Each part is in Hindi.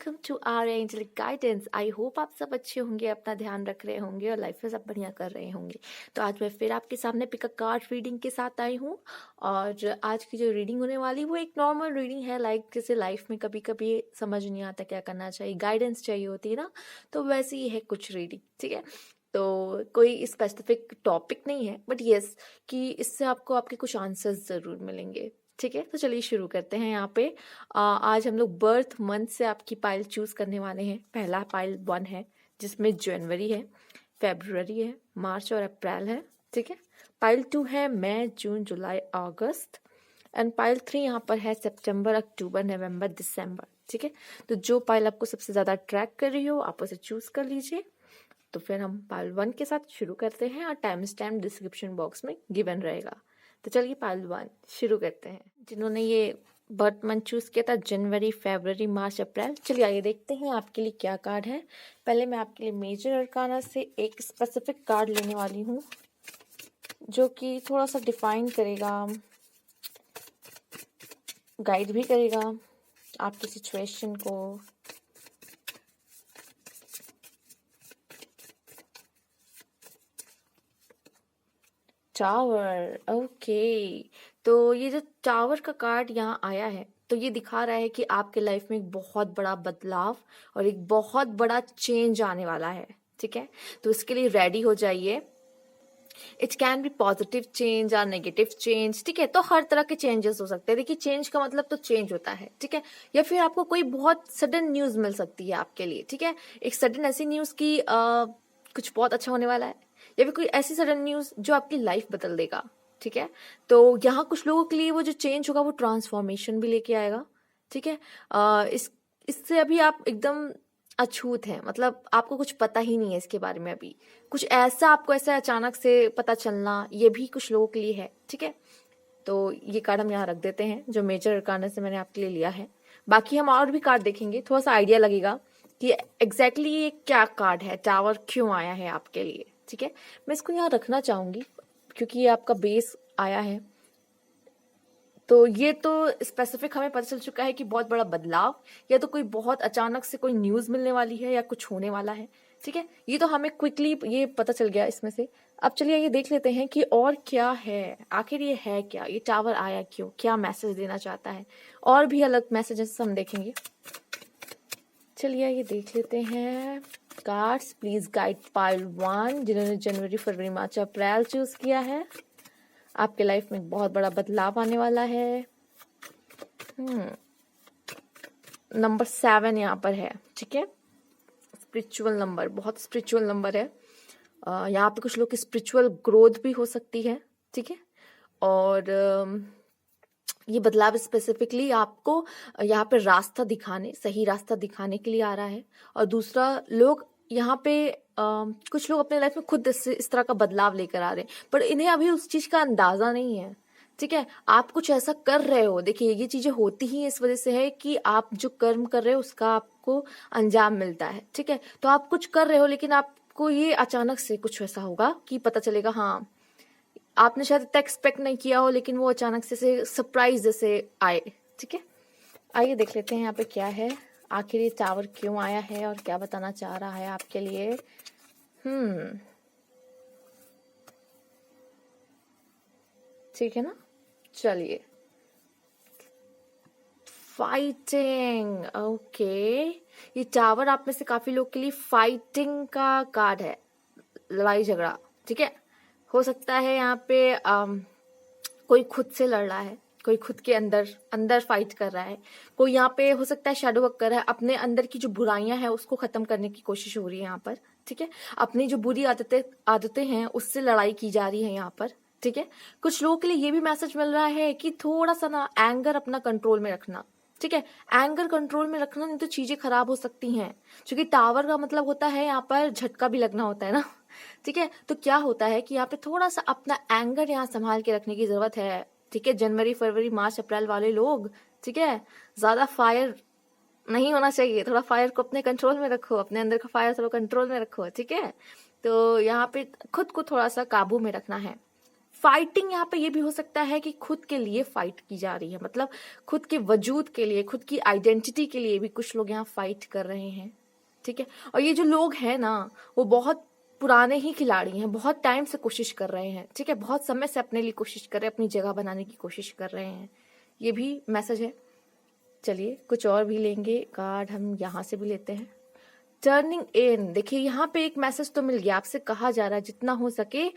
Welcome to our angelic guidance. I hope आप सब अच्छे होंगे, अपना ध्यान रख रहे होंगे और लाइफ में सब बढ़िया कर रहे होंगे। तो आज मैं फिर आपके सामने पिक अ कार्ड रीडिंग के साथ आई हूँ। और आज की जो रीडिंग होने वाली वो एक नॉर्मल रीडिंग है, लाइक जैसे लाइफ में कभी कभी समझ नहीं आता क्या करना चाहिए, गाइडेंस चाहिए होती है ना, तो वैसे ही है कुछ रीडिंग। ठीक है, तो कोई स्पेसिफिक टॉपिक नहीं है, बट यस कि इससे आपको आपके कुछ आंसर्स ज़रूर मिलेंगे। ठीक है, तो चलिए शुरू करते हैं। यहाँ पे आज हम लोग बर्थ मंथ से आपकी पाइल चूज करने वाले हैं। पहला पाइल 1 है जिसमें जनवरी है, फेब्रुवरी है, मार्च और अप्रैल है। ठीक है, पाइल 2 है मई, जून, जुलाई, अगस्त। एंड पाइल 3 यहाँ पर है सितंबर, अक्टूबर, नवंबर, दिसंबर। ठीक है, तो जो पाइल आपको सबसे ज़्यादा ट्रैक कर रही हो आप उसे चूज कर लीजिए। तो फिर हम पाइल 1 के साथ शुरू करते हैं और टाइम स्टैम्प डिस्क्रिप्शन बॉक्स में गिवन रहेगा। तो चलिए पाइल 1 शुरू करते हैं। जिन्होंने ये बर्थ मंथ चूज किया था जनवरी, फरवरी, मार्च, अप्रैल, चलिए आइए देखते हैं आपके लिए क्या कार्ड है। पहले मैं आपके लिए मेजर अरकाना से एक स्पेसिफिक कार्ड लेने वाली हूँ जो कि थोड़ा सा डिफाइन करेगा, गाइड भी करेगा आपकी सिचुएशन को। Tower, okay. तो ये जो टावर का कार्ड यहाँ आया है तो ये दिखा रहा है कि आपके लाइफ में एक बहुत बड़ा बदलाव और एक बहुत बड़ा चेंज आने वाला है। ठीक है, तो इसके लिए रेडी हो जाइए। It can be positive change और नेगेटिव चेंज। ठीक है, तो हर तरह के चेंजेस हो सकते हैं। देखिए, चेंज का मतलब तो चेंज होता है। ठीक है, या फिर आपको कोई बहुत सडन न्यूज मिल सकती है आपके लिए। ठीक है, एक सडन ऐसी न्यूज की कुछ बहुत अच्छा होने वाला है, या फिर कोई ऐसी सडन न्यूज जो आपकी लाइफ बदल देगा। ठीक है, तो यहाँ कुछ लोगों के लिए वो जो चेंज होगा वो ट्रांसफॉर्मेशन भी लेके आएगा। ठीक है, इससे अभी आप एकदम अछूत हैं, मतलब आपको कुछ पता ही नहीं है इसके बारे में। अभी कुछ ऐसा आपको ऐसा अचानक से पता चलना, ये भी कुछ लोगों के लिए है। ठीक है, तो ये कार्ड हम यहाँ रख देते हैं जो मेजर अरकाना से मैंने आपके लिए लिया है। बाकी हम और भी कार्ड देखेंगे, थोड़ा सा आइडिया लगेगा कि एग्जैक्टली ये क्या कार्ड है, टावर क्यों आया है आपके लिए। ठीक है, मैं इसको यहाँ रखना चाहूंगी क्योंकि ये आपका बेस आया है। तो ये तो स्पेसिफिक हमें पता चल चुका है कि बहुत बड़ा बदलाव, या तो कोई बहुत अचानक से कोई न्यूज मिलने वाली है या कुछ होने वाला है। ठीक है, ये तो हमें क्विकली ये पता चल गया इसमें से। अब चलिए ये देख लेते हैं कि और क्या है, आखिर ये है क्या, ये टावर आया क्यों, क्या मैसेज देना चाहता है। और भी अलग मैसेजेस हम देखेंगे। चलिए ये देख लेते हैं। कार्ड्स प्लीज गाइड पाइल 1, जिन्होंने जनवरी, फरवरी, मार्च, अप्रैल चूज किया है। आपके लाइफ में बहुत बड़ा बदलाव आने वाला है। नंबर 7 यहाँ पर है। ठीक है, स्पिरिचुअल नंबर, बहुत स्पिरिचुअल नंबर है। यहाँ पे कुछ लोग की स्पिरिचुअल ग्रोथ भी हो सकती है। ठीक है, और ये बदलाव स्पेसिफिकली आपको यहाँ पे रास्ता दिखाने, सही रास्ता दिखाने के लिए आ रहा है। और दूसरा, लोग यहाँ पे कुछ लोग अपने लाइफ में खुद इस तरह का बदलाव लेकर आ रहे हैं, पर इन्हें अभी उस चीज का अंदाजा नहीं है। ठीक है, आप कुछ ऐसा कर रहे हो। देखिए, ये चीजें होती ही इस वजह से है कि आप जो कर्म कर रहे हो उसका आपको अंजाम मिलता है। ठीक है, तो आप कुछ कर रहे हो लेकिन आपको ये अचानक से कुछ ऐसा होगा कि पता चलेगा, हाँ आपने शायद इतना एक्सपेक्ट नहीं किया हो, लेकिन वो अचानक से सरप्राइज जैसे आए। ठीक है, आइए देख लेते हैं यहाँ पे क्या है, आखिर ये टावर क्यों आया है और क्या बताना चाह रहा है आपके लिए। ठीक है ना, चलिए। Fighting, okay. ये टावर आप में से काफी लोग के लिए फाइटिंग का कार्ड है, लड़ाई झगड़ा। ठीक है, हो सकता है यहाँ पे कोई खुद से लड़ रहा है, कोई खुद के अंदर अंदर फाइट कर रहा है, कोई यहाँ पे हो सकता है शैडो वर्क कर रहा है, अपने अंदर की जो बुराइयां हैं उसको खत्म करने की कोशिश हो रही है यहाँ पर। ठीक है, अपनी जो बुरी आदतें आदतें हैं उससे लड़ाई की जा रही है यहाँ पर। ठीक है, कुछ लोगों के लिए ये भी मैसेज मिल रहा है कि थोड़ा सा ना एंगर अपना कंट्रोल में रखना। ठीक है, एंगर कंट्रोल में रखना, नहीं तो चीजें खराब हो सकती हैं। क्योंकि टावर का मतलब होता है यहाँ पर झटका भी लगना होता है ना। ठीक है, तो क्या होता है कि यहाँ पे थोड़ा सा अपना एंगर यहाँ संभाल के रखने की जरूरत है। ठीक है, जनवरी, फरवरी, मार्च, अप्रैल वाले लोग, ठीक है, ज्यादा फायर नहीं होना चाहिए। थोड़ा फायर को अपने कंट्रोल में रखो, अपने अंदर का फायर थोड़ा कंट्रोल में रखो। ठीक है, तो यहाँ पे खुद को थोड़ा सा काबू में रखना है। फाइटिंग यहाँ पे ये भी हो सकता है कि खुद के लिए फाइट की जा रही है, मतलब खुद के वजूद के लिए, खुद की आइडेंटिटी के लिए भी कुछ लोग यहाँ फाइट कर रहे हैं, ठीक है। और ये जो लोग हैं ना, वो बहुत पुराने ही खिलाड़ी हैं, बहुत टाइम से कोशिश कर रहे हैं, ठीक है, बहुत समय से अपने लिए कोशिश कर रहे हैं, अपनी जगह बनाने की कोशिश कर रहे हैं। ये भी मैसेज है। चलिए कुछ और भी लेंगे कार्ड, हम यहाँ से भी लेते हैं। टर्निंग इन, देखिए यहाँ पे एक मैसेज तो मिल गया, आपसे कहा जा रहा है जितना हो सके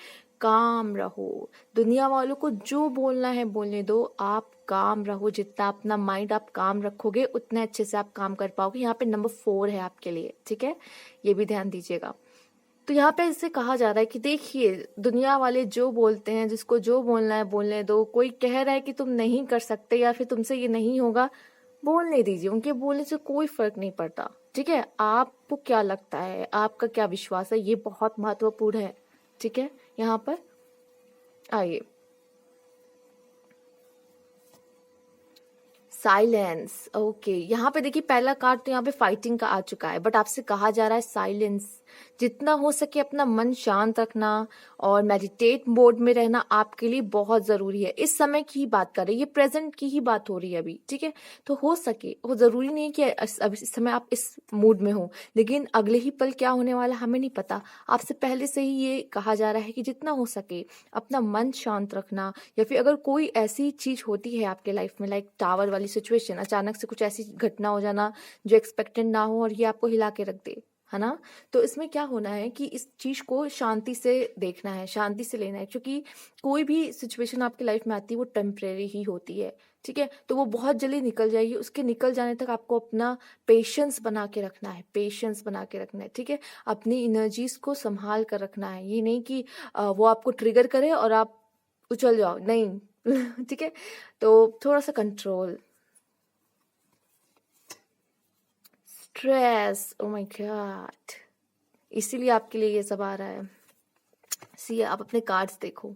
काम रहो, दुनिया वालों को जो बोलना है बोलने दो, आप काम रहो, जितना अपना माइंड आप काम रखोगे उतने अच्छे से आप काम कर पाओगे। यहाँ पे नंबर 4 है आपके लिए, ठीक है, ये भी ध्यान दीजिएगा। तो यहाँ पे इससे कहा जा रहा है कि देखिए दुनिया वाले जो बोलते हैं, जिसको जो बोलना है बोलने दो, कोई कह रहा है कि तुम नहीं कर सकते या फिर तुमसे ये नहीं होगा, बोलने दीजिए, उनके बोलने से कोई फर्क नहीं पड़ता, ठीक है। आपको क्या लगता है, आपका क्या विश्वास है, ये बहुत महत्वपूर्ण है, ठीक है। यहाँ पर आइए, साइलेंस, ओके। यहाँ पे देखिए पहला कार्ड तो यहाँ पे फाइटिंग का आ चुका है, बट आपसे कहा जा रहा है साइलेंस, जितना हो सके अपना मन शांत रखना और मेडिटेट मोड में रहना आपके लिए बहुत जरूरी है। इस समय की ही बात कर रही है, ये प्रेजेंट की ही बात हो रही है अभी, ठीक है। तो हो सके, वो जरूरी नहीं है कि अभी इस समय आप इस मूड में हो, लेकिन अगले ही पल क्या होने वाला हमें नहीं पता। आपसे पहले से ही ये कहा जा रहा है कि जितना हो सके अपना मन शांत रखना, या फिर अगर कोई ऐसी चीज होती है आपके लाइफ में, लाइक टावर वाली सिचुएशन, अचानक से कुछ ऐसी घटना हो जाना जो एक्सपेक्टेड ना हो और ये आपको हिला के रख दे, है ना। तो इसमें क्या होना है कि इस चीज को शांति से देखना है, शांति से लेना है, क्योंकि कोई भी सिचुएशन आपकी लाइफ में आती है वो टेम्परेरी ही होती है, ठीक है। तो वो बहुत जल्दी निकल जाएगी, उसके निकल जाने तक आपको अपना पेशेंस बना के रखना है, पेशेंस बना के रखना है, ठीक है। अपनी एनर्जीज को संभाल कर रखना है, ये नहीं कि वो आपको ट्रिगर करे और आप उछल जाओ, नहीं ठीक है। तो थोड़ा सा control, stress, oh my God, इसीलिए आपके लिए ये सब आ रहा है। सी, आप अपने कार्ड्स देखो,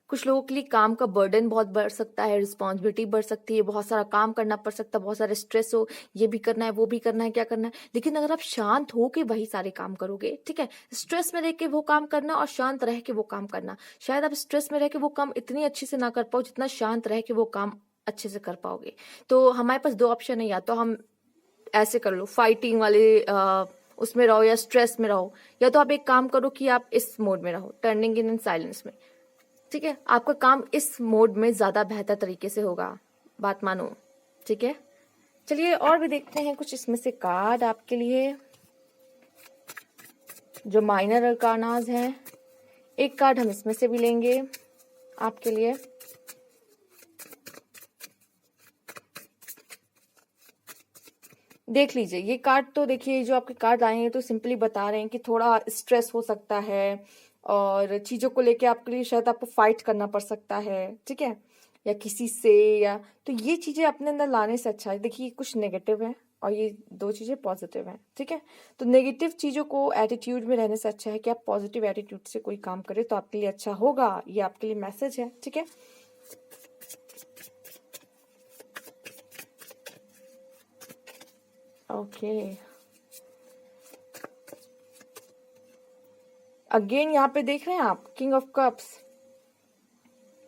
कुछ लोगों के लिए काम का बर्डन बहुत बढ़ सकता है, रिस्पॉन्सिबिलिटी बढ़ सकती है, बहुत सारा काम करना पड़ सकता है, बहुत सारे स्ट्रेस हो, ये भी करना है वो भी करना है, क्या करना है। लेकिन अगर आप शांत हो के वही सारे काम करोगे, ठीक है, स्ट्रेस में रह के वो काम करना और शांत रह के वो काम करना, शायद आप स्ट्रेस में रह के वो काम इतनी अच्छे से ना कर पाओ जितना शांत रह के वो काम अच्छे से कर पाओगे। तो हमारे पास 2 ऑप्शन है, या तो हम ऐसे कर लो फाइटिंग वाले उसमें रहो या स्ट्रेस में रहो, या तो आप एक काम करो कि आप इस मोड में रहो, टर्निंग इन एंड साइलेंस में, ठीक है। आपका काम इस मोड में ज्यादा बेहतर तरीके से होगा, बात मानो, ठीक है। चलिए और भी देखते हैं कुछ इसमें से कार्ड आपके लिए, जो माइनर अरकानाज हैं। एक कार्ड हम इसमें से भी लेंगे आपके लिए। देख लीजिए ये कार्ड, तो देखिए जो आपके कार्ड आए हैं तो सिंपली बता रहे हैं कि थोड़ा स्ट्रेस हो सकता है और चीजों को लेके आपके लिए शायद आपको फाइट करना पड़ सकता है, ठीक है, या किसी से, या तो ये चीजें अपने अंदर लाने से अच्छा है। देखिए कुछ नेगेटिव है और ये 2 चीजें पॉजिटिव हैं, ठीक है। तो नेगेटिव चीजों को एटीट्यूड में रहने से अच्छा है कि आप पॉजिटिव एटीट्यूड से कोई काम करें तो आपके लिए अच्छा होगा, ये आपके लिए मैसेज है, ठीक है। ओके, अगेन यहाँ पे देख रहे हैं आप किंग ऑफ कप्स।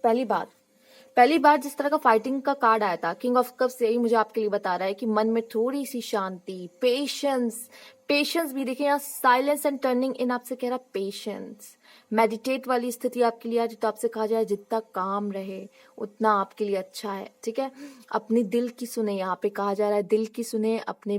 पहली बार जिस तरह का फाइटिंग का कार्ड आया था, किंग ऑफ कप्स यही मुझे आपके लिए बता रहा है कि मन में थोड़ी सी शांति, पेशेंस भी देखिए यहाँ, साइलेंस एंड टर्निंग इन आपसे कह रहा है पेशेंस, मेडिटेट वाली स्थिति आपके लिए आज, तो आपसे कहा जाए जितना काम रहे उतना आपके लिए अच्छा है, ठीक है। अपनी दिल की सुने, यहाँ पे कहा जा रहा है दिल की सुने, अपने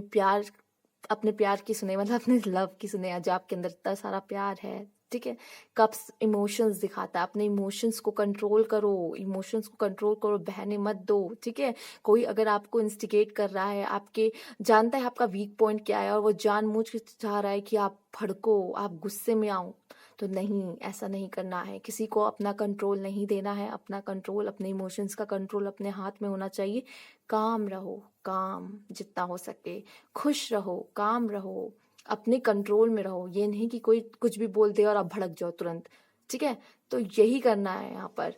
प्यार की सुने, मतलब अपने लव की सुने, आज आपके अंदर इतना सारा प्यार है, ठीक है। कप्स इमोशंस दिखाता है, अपने इमोशंस को कंट्रोल करो, बहने मत दो, ठीक है। कोई अगर आपको इंस्टिगेट कर रहा है, आपके जानता है आपका वीक पॉइंट क्या है और वो जानबूझ के चाह रहा है कि आप भड़को, आप गुस्से में आओ, तो नहीं, ऐसा नहीं करना है। किसी को अपना कंट्रोल नहीं देना है, अपना कंट्रोल, अपने इमोशंस का कंट्रोल अपने हाथ में होना चाहिए। काम रहो, काम जितना हो सके, खुश रहो, काम रहो, अपने कंट्रोल में रहो, ये नहीं कि कोई कुछ भी बोल दे और आप भड़क जाओ तुरंत, ठीक है। तो यही करना है यहाँ पर।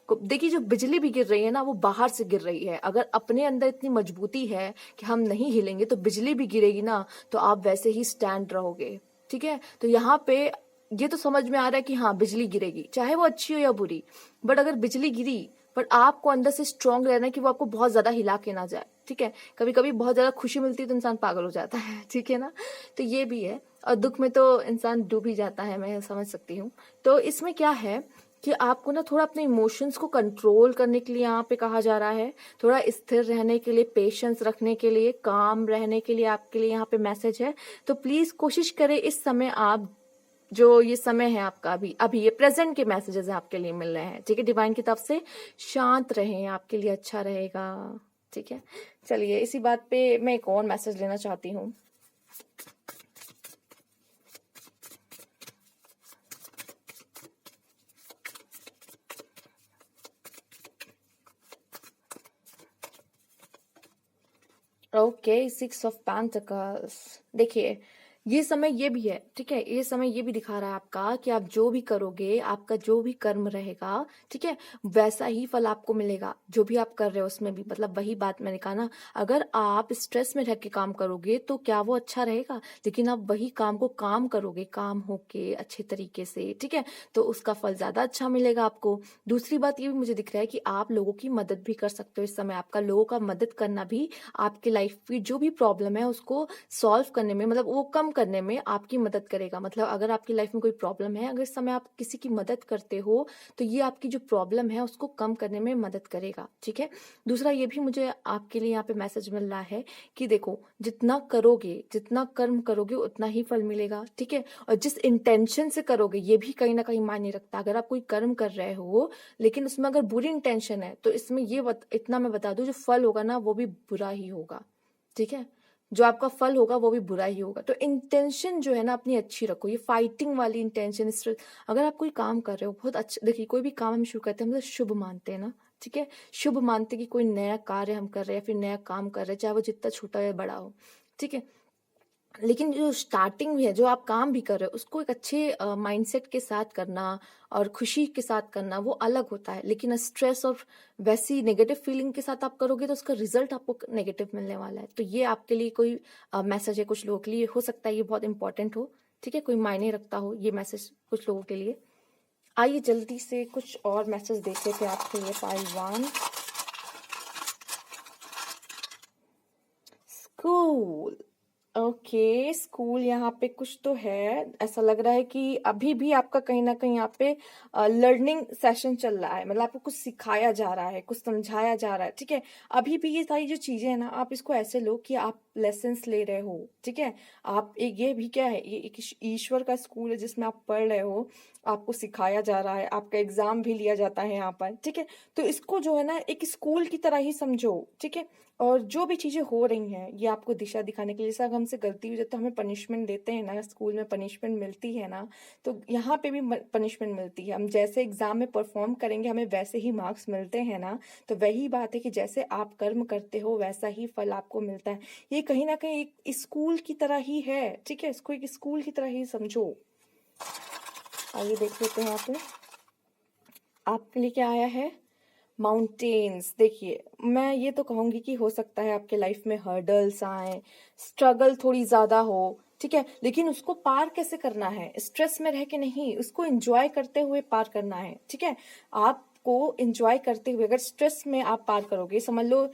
देखिए जो बिजली भी गिर रही है ना, वो बाहर से गिर रही है। अगर अपने अंदर इतनी मजबूती है कि हम नहीं हिलेंगे, तो बिजली भी गिरेगी ना तो आप वैसे ही स्टैंड रहोगे, ठीक है। तो यहाँ पे ये तो समझ में आ रहा है कि हाँ बिजली गिरेगी, चाहे वो अच्छी हो या बुरी, बट अगर बिजली गिरी पर आपको अंदर से स्ट्रांग रहना है कि वो आपको बहुत ज्यादा हिला के ना जाए, ठीक है। कभी कभी बहुत ज्यादा खुशी मिलती है तो इंसान पागल हो जाता है, ठीक है ना। तो ये भी है, और दुख में तो इंसान डूब ही जाता है, मैं समझ सकती हूँ। तो इसमें क्या है कि आपको ना थोड़ा अपने इमोशंस को कंट्रोल करने के लिए यहाँ पे कहा जा रहा है, थोड़ा स्थिर रहने के लिए, पेशेंस रखने के लिए, काम रहने के लिए आपके लिए यहाँ पे मैसेज है। तो प्लीज कोशिश करें इस समय आप, जो ये समय है आपका, अभी अभी ये प्रेजेंट के मैसेजेस आपके लिए मिल रहे हैं, ठीक है, डिवाइन की तरफ से, शांत रहें, आपके लिए अच्छा रहेगा, ठीक है। चलिए इसी बात पे मैं एक और मैसेज लेना चाहती हूँ। Okay, 6 of pentacles. देखिए ये समय ये भी है, ठीक है, ये समय ये भी दिखा रहा है आपका कि आप जो भी करोगे, आपका जो भी कर्म रहेगा, ठीक है, वैसा ही फल आपको मिलेगा। जो भी आप कर रहे हो उसमें भी, मतलब वही बात मैंने कहा ना, अगर आप स्ट्रेस में रह के काम करोगे तो क्या वो अच्छा रहेगा, लेकिन आप वही काम को काम करोगे, काम होके अच्छे तरीके से, ठीक है, तो उसका फल ज्यादा अच्छा मिलेगा आपको। दूसरी बात ये भी मुझे दिख रहा है कि आप लोगों की मदद भी कर सकते हो इस समय, आपका लोगों का मदद करना भी आपके लाइफ की जो भी प्रॉब्लम है उसको सॉल्व करने में, मतलब वो कम करने में आपकी मदद करेगा। मतलब अगर आपकी लाइफ में कोई प्रॉब्लम है, अगर इस समय आप किसी की मदद करते हो तो ये आपकी जो प्रॉब्लम है उसको कम करने में मदद करेगा, ठीक है। दूसरा ये भी मुझे आपके लिए यहाँ पे मैसेज मिल रहा है कि देखो जितना करोगे, जितना कर्म करोगे उतना ही फल मिलेगा, ठीक है। और जिस इंटेंशन से करोगे ये भी कहीं ना कहीं मायने रखता है। अगर आप कोई कर्म कर रहे हो लेकिन उसमें अगर बुरी इंटेंशन है तो इसमें इतना मैं बता दूं, जो फल होगा ना वो भी बुरा ही होगा, ठीक है। जो आपका फल होगा वो भी बुरा ही होगा। तो इंटेंशन जो है ना अपनी अच्छी रखो, ये फाइटिंग वाली इंटेंशन, अगर आप कोई काम कर रहे हो बहुत अच्छा, देखिए कोई भी काम हम शुरू करते हैं मतलब शुभ मानते हैं ना, ठीक है, शुभ मानते कि कोई नया कार्य हम कर रहे हैं, फिर नया काम कर रहे हैं, चाहे वो जितना छोटा या बड़ा हो, ठीक है। लेकिन जो स्टार्टिंग भी है, जो आप काम भी कर रहे हो उसको एक अच्छे माइंडसेट के साथ करना और खुशी के साथ करना वो अलग होता है। लेकिन स्ट्रेस और वैसी नेगेटिव फीलिंग के साथ आप करोगे तो उसका रिजल्ट आपको नेगेटिव मिलने वाला है। तो ये आपके लिए कोई मैसेज है, कुछ लोगों के लिए हो सकता है ये बहुत इंपॉर्टेंट हो, ठीक है, कोई मायने रखता हो ये मैसेज कुछ लोगों के लिए। आइए जल्दी से कुछ और मैसेज देते थे आपके लिए। Pile 1, school. ओके, स्कूल यहाँ पे कुछ तो है, ऐसा लग रहा है कि अभी भी आपका कहीं ना कहीं यहाँ पे लर्निंग सेशन चल रहा है, मतलब आपको कुछ सिखाया जा रहा है, कुछ समझाया जा रहा है, ठीक है। अभी भी ये सारी जो चीजें है ना, आप इसको ऐसे लो कि आप लेसन्स ले रहे हो, ठीक है। आप एक, ये भी क्या है, ये एक ईश्वर का स्कूल है जिसमें आप पढ़ रहे हो, आपको सिखाया जा रहा है, आपका एग्जाम भी लिया जाता है यहाँ पर, ठीक है। तो इसको जो है ना एक स्कूल की तरह ही समझो, ठीक है। और जो भी चीजें हो रही हैं ये आपको दिशा दिखाने के लिए, जैसे अगर हमसे गलती हो जाए तो हमें पनिशमेंट देते हैं ना, स्कूल में पनिशमेंट मिलती है ना, तो यहाँ पे भी पनिशमेंट मिलती है। हम जैसे एग्जाम में परफॉर्म करेंगे हमें वैसे ही मार्क्स मिलते हैं ना। तो वही बात है कि जैसे आप कर्म करते हो वैसा ही फल आपको मिलता है। ये कहीं ना कहीं एक स्कूल की तरह ही है, ठीक है, इसको एक स्कूल की तरह ही समझो। आइए देख लेते हैं यहाँ पे आपके लिए क्या आया है। माउंटेन्स। देखिए मैं ये तो कहूंगी कि हो सकता है आपके लाइफ में हर्डल्स आए, स्ट्रगल थोड़ी ज्यादा हो, ठीक है, लेकिन उसको पार कैसे करना है, स्ट्रेस में रह के नहीं, उसको एंजॉय करते हुए पार करना है, ठीक है। आपको एंजॉय करते हुए, अगर स्ट्रेस में आप पार करोगे, समझ लो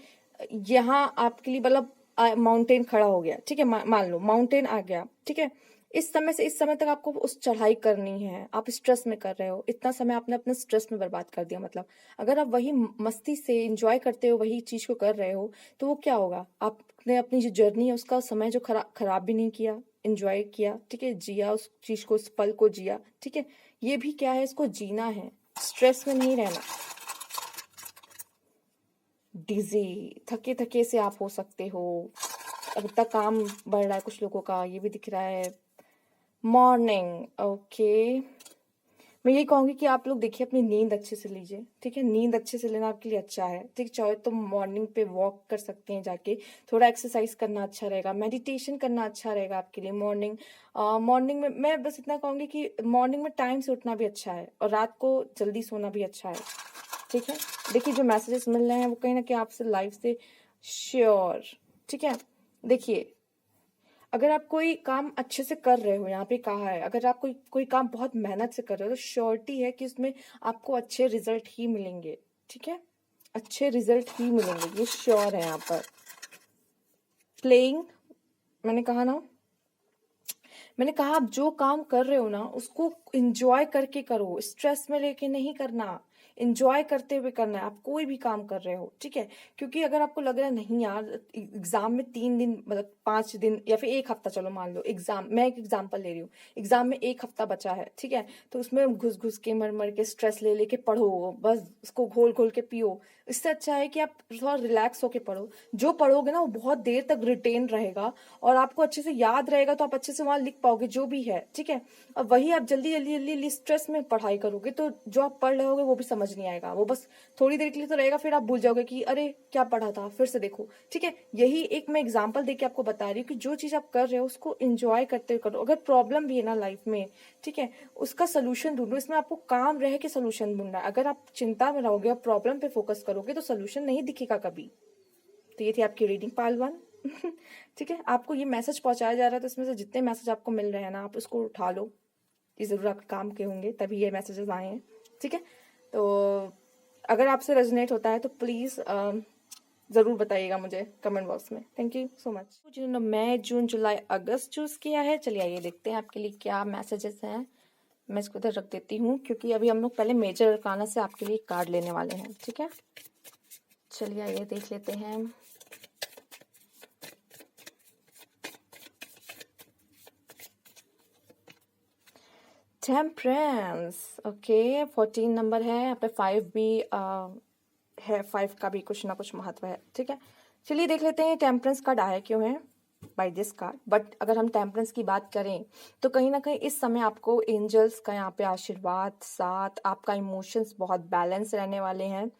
यहाँ आपके लिए मतलब माउंटेन खड़ा हो गया, ठीक है, मान लो माउंटेन आ गया, ठीक है। इस समय से इस समय तक आपको उस चढ़ाई करनी है, आप स्ट्रेस में कर रहे हो, इतना समय आपने अपने स्ट्रेस में बर्बाद कर दिया। मतलब अगर आप वही मस्ती से एंजॉय करते हो, वही चीज को कर रहे हो, तो वो क्या होगा, आपने अपनी जो जर्नी है उसका समय जो खराब भी नहीं किया, एंजॉय किया, ठीक है, जिया उस चीज को, उस पल को जिया, ठीक है। ये भी क्या है, इसको जीना है, स्ट्रेस में नहीं रहना। डिजी, थके थके से आप हो सकते हो, अब इतना काम बढ़ रहा है कुछ लोगों का, ये भी दिख रहा है। मॉर्निंग। ओके, मैं ये कहूंगी कि आप लोग देखिए अपनी नींद अच्छे से लीजिए, ठीक है, नींद अच्छे से लेना आपके लिए अच्छा है, ठीक। चाहे तो मॉर्निंग पे वॉक कर सकते हैं जाके, थोड़ा एक्सरसाइज करना अच्छा रहेगा, मेडिटेशन करना अच्छा रहेगा आपके लिए। मॉर्निंग में मैं बस इतना कहूंगी कि मॉर्निंग में टाइम से उठना भी अच्छा है और रात को जल्दी सोना भी अच्छा है, ठीक है। देखिए जो मैसेजेस मिल रहे हैं वो कहीं ना कहीं आपसे लाइफ से श्योर, ठीक है। देखिए अगर आप कोई काम अच्छे से कर रहे हो, यहाँ पे कहा है अगर आप कोई कोई काम बहुत मेहनत से कर रहे हो तो श्योरिटी है कि उसमें आपको अच्छे रिजल्ट ही मिलेंगे। ठीक है, अच्छे रिजल्ट ही मिलेंगे, ये श्योर है यहाँ पर। प्लेइंग, मैंने कहा ना, मैंने कहा आप जो काम कर रहे हो ना उसको एंजॉय करके करो, स्ट्रेस में लेके नहीं करना, एंजॉय करते हुए करना है। आप कोई भी काम कर रहे हो, ठीक है, क्योंकि अगर आपको लग रहा है नहीं यार एग्जाम में 3 दिन मतलब 5 दिन या फिर 1 हफ्ता, चलो मान लो एग्जाम, मैं एक एग्जाम्पल ले रही हूँ, एग्जाम में 1 हफ्ता बचा है, ठीक है, तो उसमें घुस घुस के मर मर के स्ट्रेस ले लेके पढ़ो, बस उसको घोल घोल के पियो। इससे अच्छा है कि आप थोड़ा रिलैक्स होके पढ़ो। जो पढ़ोगे ना वो बहुत देर तक रिटेन रहेगा और आपको अच्छे से याद रहेगा, तो आप अच्छे से वहां लिख पाओगे जो भी है, ठीक है। और वही आप जल्दी जल्दी जल्दी जल्दी स्ट्रेस में पढ़ाई करोगे तो जो आप पढ़ रहे होगे वो भी समझ नहीं आएगा, वो बस थोड़ी देर के लिए तो रहेगा, फिर आप भूल जाओगे कि अरे क्या पढ़ा था, फिर से देखो। ठीक है, यही एक मैं एग्जांपल देके आपको बता रही हूँ कि जो चीज आप कर रहे हो उसको एंजॉय करते हुए करो। अगर प्रॉब्लम भी है ना लाइफ में, ठीक है, उसका सोल्यूशन ढूंढो, इसमें आपको काम रह के सोल्यूशन ढूंढना है। अगर आप चिंता में रहोगे और प्रॉब्लम पे फोकस करोगे तो सोल्यूशन नहीं दिखेगा कभी। तो ये थी आपकी रीडिंग पार्ट 1। ठीक है, आपको ये मैसेज पहुंचाया जा रहा है तो इसमें से जितने मैसेज आपको मिल रहे हैं ना आप उसको उठा लो, ये जरूर आपके काम के होंगे तभी ये मैसेजेस आए हैं। ठीक है, तो अगर आपसे रेजोनेट होता है तो प्लीज जरूर बताइएगा मुझे कमेंट बॉक्स में। Thank you so much. जिन्होंने मई जून जुलाई अगस्त चूज किया है, चलिए आइए देखते हैं आपके लिए क्या मैसेजेस हैं। मैं इसको इधर रख देती हूँ क्योंकि अभी हम लोग पहले मेजर अरकाना से आपके लिए कार्ड लेने वाले हैं। ठीक है, चलिए आइए देख लेते हैं। टेम्परेंस, ओके, 14 नंबर है यहाँ पे, 5 भी है, 5 का भी कुछ ना कुछ महत्व है। ठीक है, चलिए देख लेते हैं टेम्परेंस कार्ड आया क्यों है बाय दिस कार्ड। बट अगर हम टेम्परेंस की बात करें तो कहीं ना कहीं इस समय आपको एंजल्स का यहाँ पे आशीर्वाद साथ, आपका इमोशंस बहुत बैलेंस रहने वाले हैं।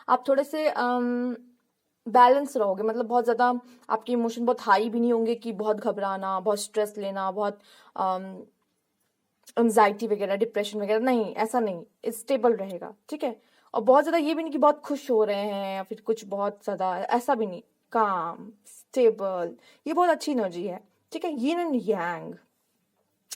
आप थोड़े से बैलेंस रहोगे, मतलब बहुत ज्यादा आपके इमोशन बहुत हाई भी नहीं होंगे कि बहुत घबराना, बहुत स्ट्रेस लेना, बहुत एंजाइटी वगैरह, डिप्रेशन वगैरह, नहीं, ऐसा नहीं, स्टेबल रहेगा। ठीक है, और बहुत ज्यादा ये भी नहीं कि बहुत खुश हो रहे हैं या फिर कुछ बहुत ज्यादा, ऐसा भी नहीं, काम, स्टेबल, ये बहुत अच्छी एनर्जी है। ठीक है, यिन एंड यांग,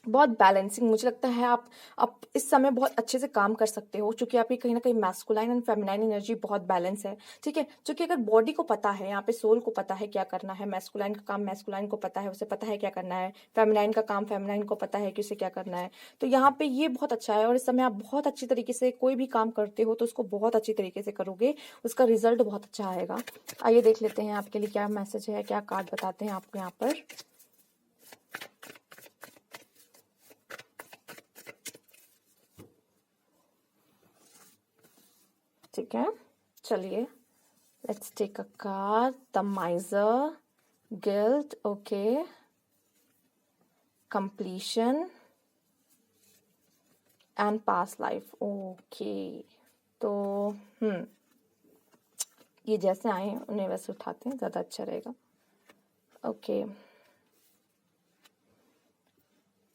बहुत बैलेंसिंग मुझे लगता है। आप इस समय बहुत अच्छे से काम कर सकते हो क्योंकि आपकी कहीं ना कहीं मैस्कुलाइन एंड फेमिनाइन एनर्जी बहुत बैलेंस है। ठीक है, क्योंकि अगर बॉडी को पता है, यहाँ पे सोल को पता है क्या करना है, मैस्कुलाइन का काम मैस्कुलाइन को पता है, उसे पता है क्या करना है, फेमिनाइन का काम फेमिनाइन को पता है कि उसे क्या करना है, तो यहाँ पे ये बहुत अच्छा है। और इस समय आप बहुत अच्छी तरीके से कोई भी काम करते हो तो उसको बहुत अच्छी तरीके से करोगे, उसका रिजल्ट बहुत अच्छा आएगा। आइए देख लेते हैं आपके लिए क्या मैसेज है, क्या कार्ड बताते हैं आपको यहाँ पर। ठीक है, चलिए let's take a card, the miser, guilt, okay, completion and past life, okay. तो ये जैसे आए हैं उन्हें वैसे उठाते हैं, ज्यादा अच्छा रहेगा। ओके,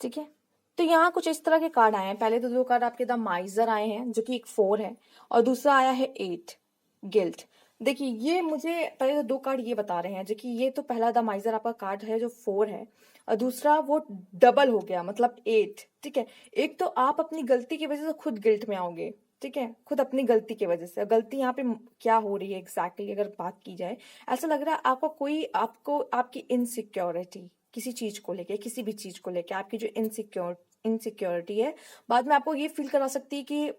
ठीक है, तो यहाँ कुछ इस तरह के कार्ड आए हैं। पहले तो 2 कार्ड आपके द माइजर आए हैं जो कि एक 4 है, और दूसरा आया है 8, गिल्ट। देखिए ये मुझे पहले तो 2 कार्ड ये बता रहे हैं जो कि ये तो पहला द माइजर आपका कार्ड है जो 4 है, और दूसरा वो डबल हो गया मतलब 8। ठीक है, एक तो आप अपनी गलती की वजह से खुद गिल्ट में आओगे, ठीक है, खुद अपनी गलती की वजह से। गलती यहाँ पे क्या हो रही है एग्जैक्टली अगर बात की जाए, ऐसा लग रहा है आपका कोई, आपको आपकी इनसिक्योरिटी किसी चीज को लेके, किसी भी चीज को लेके आपकी जो इनसिक्योरिटी है बाद में आपको ये फील करा सकती है कि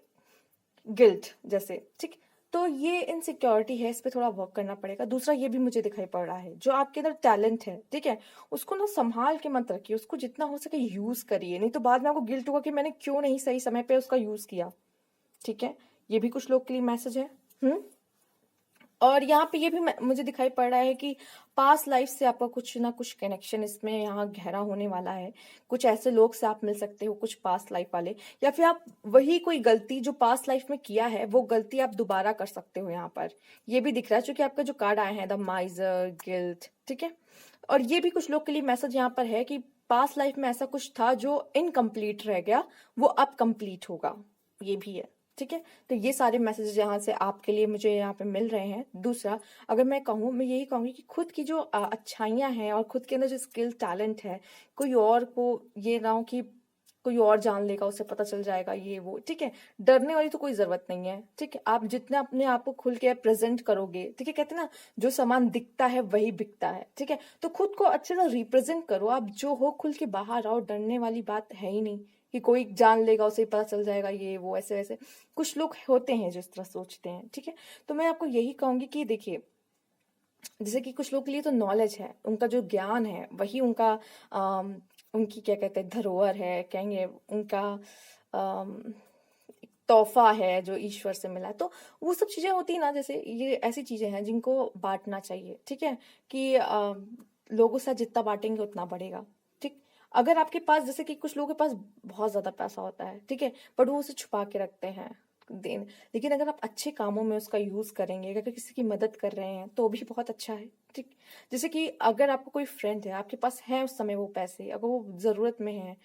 गिल्ट जैसे। ठीक, तो ये इनसिक्योरिटी है, इस पे थोड़ा वर्क करना पड़ेगा। दूसरा ये भी मुझे दिखाई पड़ रहा है जो आपके अंदर टैलेंट है, ठीक है, उसको ना संभाल के मत रखिए, उसको जितना हो सके यूज करिए, नहीं तो बाद में आपको गिल्ट होगा कि मैंने क्यों नहीं सही समय पे उसका यूज किया। ठीक है, ये भी कुछ लोग के लिए मैसेज है। और यहाँ पे ये भी मुझे दिखाई पड़ रहा है कि पास्ट लाइफ से आपका कुछ ना कुछ कनेक्शन इसमें यहाँ गहरा होने वाला है। कुछ ऐसे लोग से आप मिल सकते हो, कुछ पास्ट लाइफ वाले, या फिर आप वही कोई गलती जो पास्ट लाइफ में किया है वो गलती आप दोबारा कर सकते हो यहाँ पर। ये भी दिख रहा है क्योंकि आपका जो कार्ड आया है द माइजर, गिल्ट, ठीक है। और ये भी कुछ लोग के लिए मैसेज यहाँ पर है कि पास्ट लाइफ में ऐसा कुछ था जो इनकम्प्लीट रह गया, वो अब कंप्लीट होगा, ये भी है। ठीक है। तो ये सारे मैसेजेस यहाँ से आपके लिए मुझे यहाँ पे मिल रहे हैं। दूसरा, अगर मैं कहूँ, मैं यही कहूँगी कि खुद की जो अच्छाइयाँ हैं और खुद के अंदर जो स्किल टैलेंट है, कोई और को ये ना हो कि कोई और जान लेगा, उसे पता चल जाएगा ये वो, ठीक है। डरने वाली तो कोई जरूरत नहीं है, ठीक है। आप जितना अपने आप को खुल के प्रेजेंट करोगे, ठीक है, कहते हैं ना, जो सामान दिखता है वही बिकता है, ठीक है। तो खुद को अच्छे से रिप्रेजेंट करो, आप जो हो खुल के बाहर आओ, डरने वाली बात है ही नहीं कि कोई जान लेगा, उसे पता चल जाएगा ये वो, ऐसे वैसे कुछ लोग होते हैं जो इस तरह सोचते हैं, ठीक है। तो मैं आपको यही कहूंगी कि देखिए, जैसे कि कुछ लोग के लिए तो नॉलेज है, उनका जो ज्ञान है वही उनका अम, उनकी क्या कहते हैं धरोहर है, कहेंगे उनका अम, तोहफा है जो ईश्वर से मिला है। तो वो सब चीजें होती है ना, जैसे ये ऐसी चीजें हैं जिनको बांटना चाहिए, ठीक है। कि लोगों से जितना बांटेंगे उतना बढ़ेगा, ठीक। अगर आपके पास, जैसे कि कुछ लोगों के पास बहुत ज्यादा पैसा होता है, ठीक है, बट वो उसे छुपा के रखते हैं देन, लेकिन अगर आप अच्छे कामों में उसका यूज करेंगे, अगर किसी की मदद कर रहे हैं तो भी बहुत अच्छा है, ठीक। जैसे कि अगर आपको कोई फ्रेंड है, आपके पास है उस समय वो पैसे, अगर वो जरूरत में है,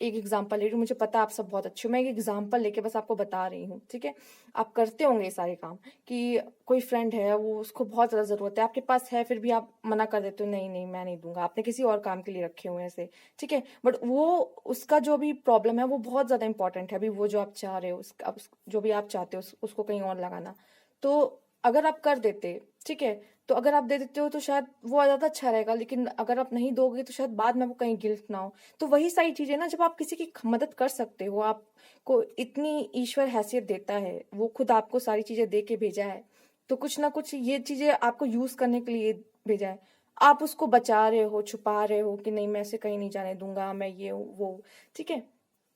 एक एग्जांपल ले रही हूँ, मुझे पता है आप सब बहुत अच्छे हो, मैं एक एग्जांपल लेके बस आपको बता रही हूँ, ठीक है। आप करते होंगे ये सारे काम कि कोई फ्रेंड है, वो उसको बहुत ज्यादा जरूरत है, आपके पास है, फिर भी आप मना कर देते हो, नहीं नहीं मैं नहीं दूंगा, आपने किसी और काम के लिए रखे हुए हैं ऐसे, ठीक है। बट वो, उसका जो भी प्रॉब्लम है वो बहुत ज्यादा इंपॉर्टेंट है, अभी वो जो आप चाह रहे हो, जो भी आप चाहते हो उसको कहीं और लगाना, तो अगर आप कर देते, ठीक है, तो अगर आप दे देते हो तो शायद वो ज्यादा अच्छा रहेगा, लेकिन अगर आप नहीं दोगे तो शायद बाद में आपको कहीं गिल्ट ना हो। तो वही सारी चीजें ना, जब आप किसी की मदद कर सकते हो, आपको इतनी ईश्वर हैसियत देता है, वो खुद आपको सारी चीजें दे के भेजा है, तो कुछ ना कुछ ये चीजें आपको यूज करने के लिए भेजा है। आप उसको बचा रहे हो, छुपा रहे हो कि नहीं मैं इसे कहीं नहीं जाने दूंगा, मैं ये हूँ, वो, ठीक है।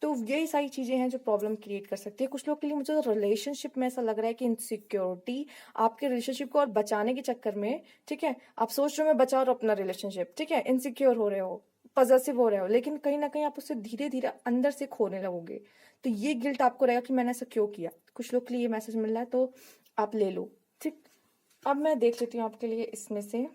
तो यही सारी चीजें हैं जो प्रॉब्लम क्रिएट कर सकती है कुछ लोग के लिए। मुझे तो रिलेशनशिप में ऐसा लग रहा है कि इनसिक्योरिटी आपके रिलेशनशिप को और बचाने के चक्कर में, ठीक है, आप सोच रहे हो मैं बचा रहा हूँ अपना रिलेशनशिप, ठीक है, इनसिक्योर हो रहे हो, पॉजेसिव हो रहे हो, लेकिन कहीं ना कहीं आप उससे धीरे धीरे अंदर से खोने लगोगे। तो ये गिल्ट आपको रहेगा कि मैंने ऐसा क्यों किया। कुछ लोग के लिए ये मैसेज मिल रहा है, तो आप ले लो, ठीक। अब मैं देख लेती हूँ आपके लिए इसमें से,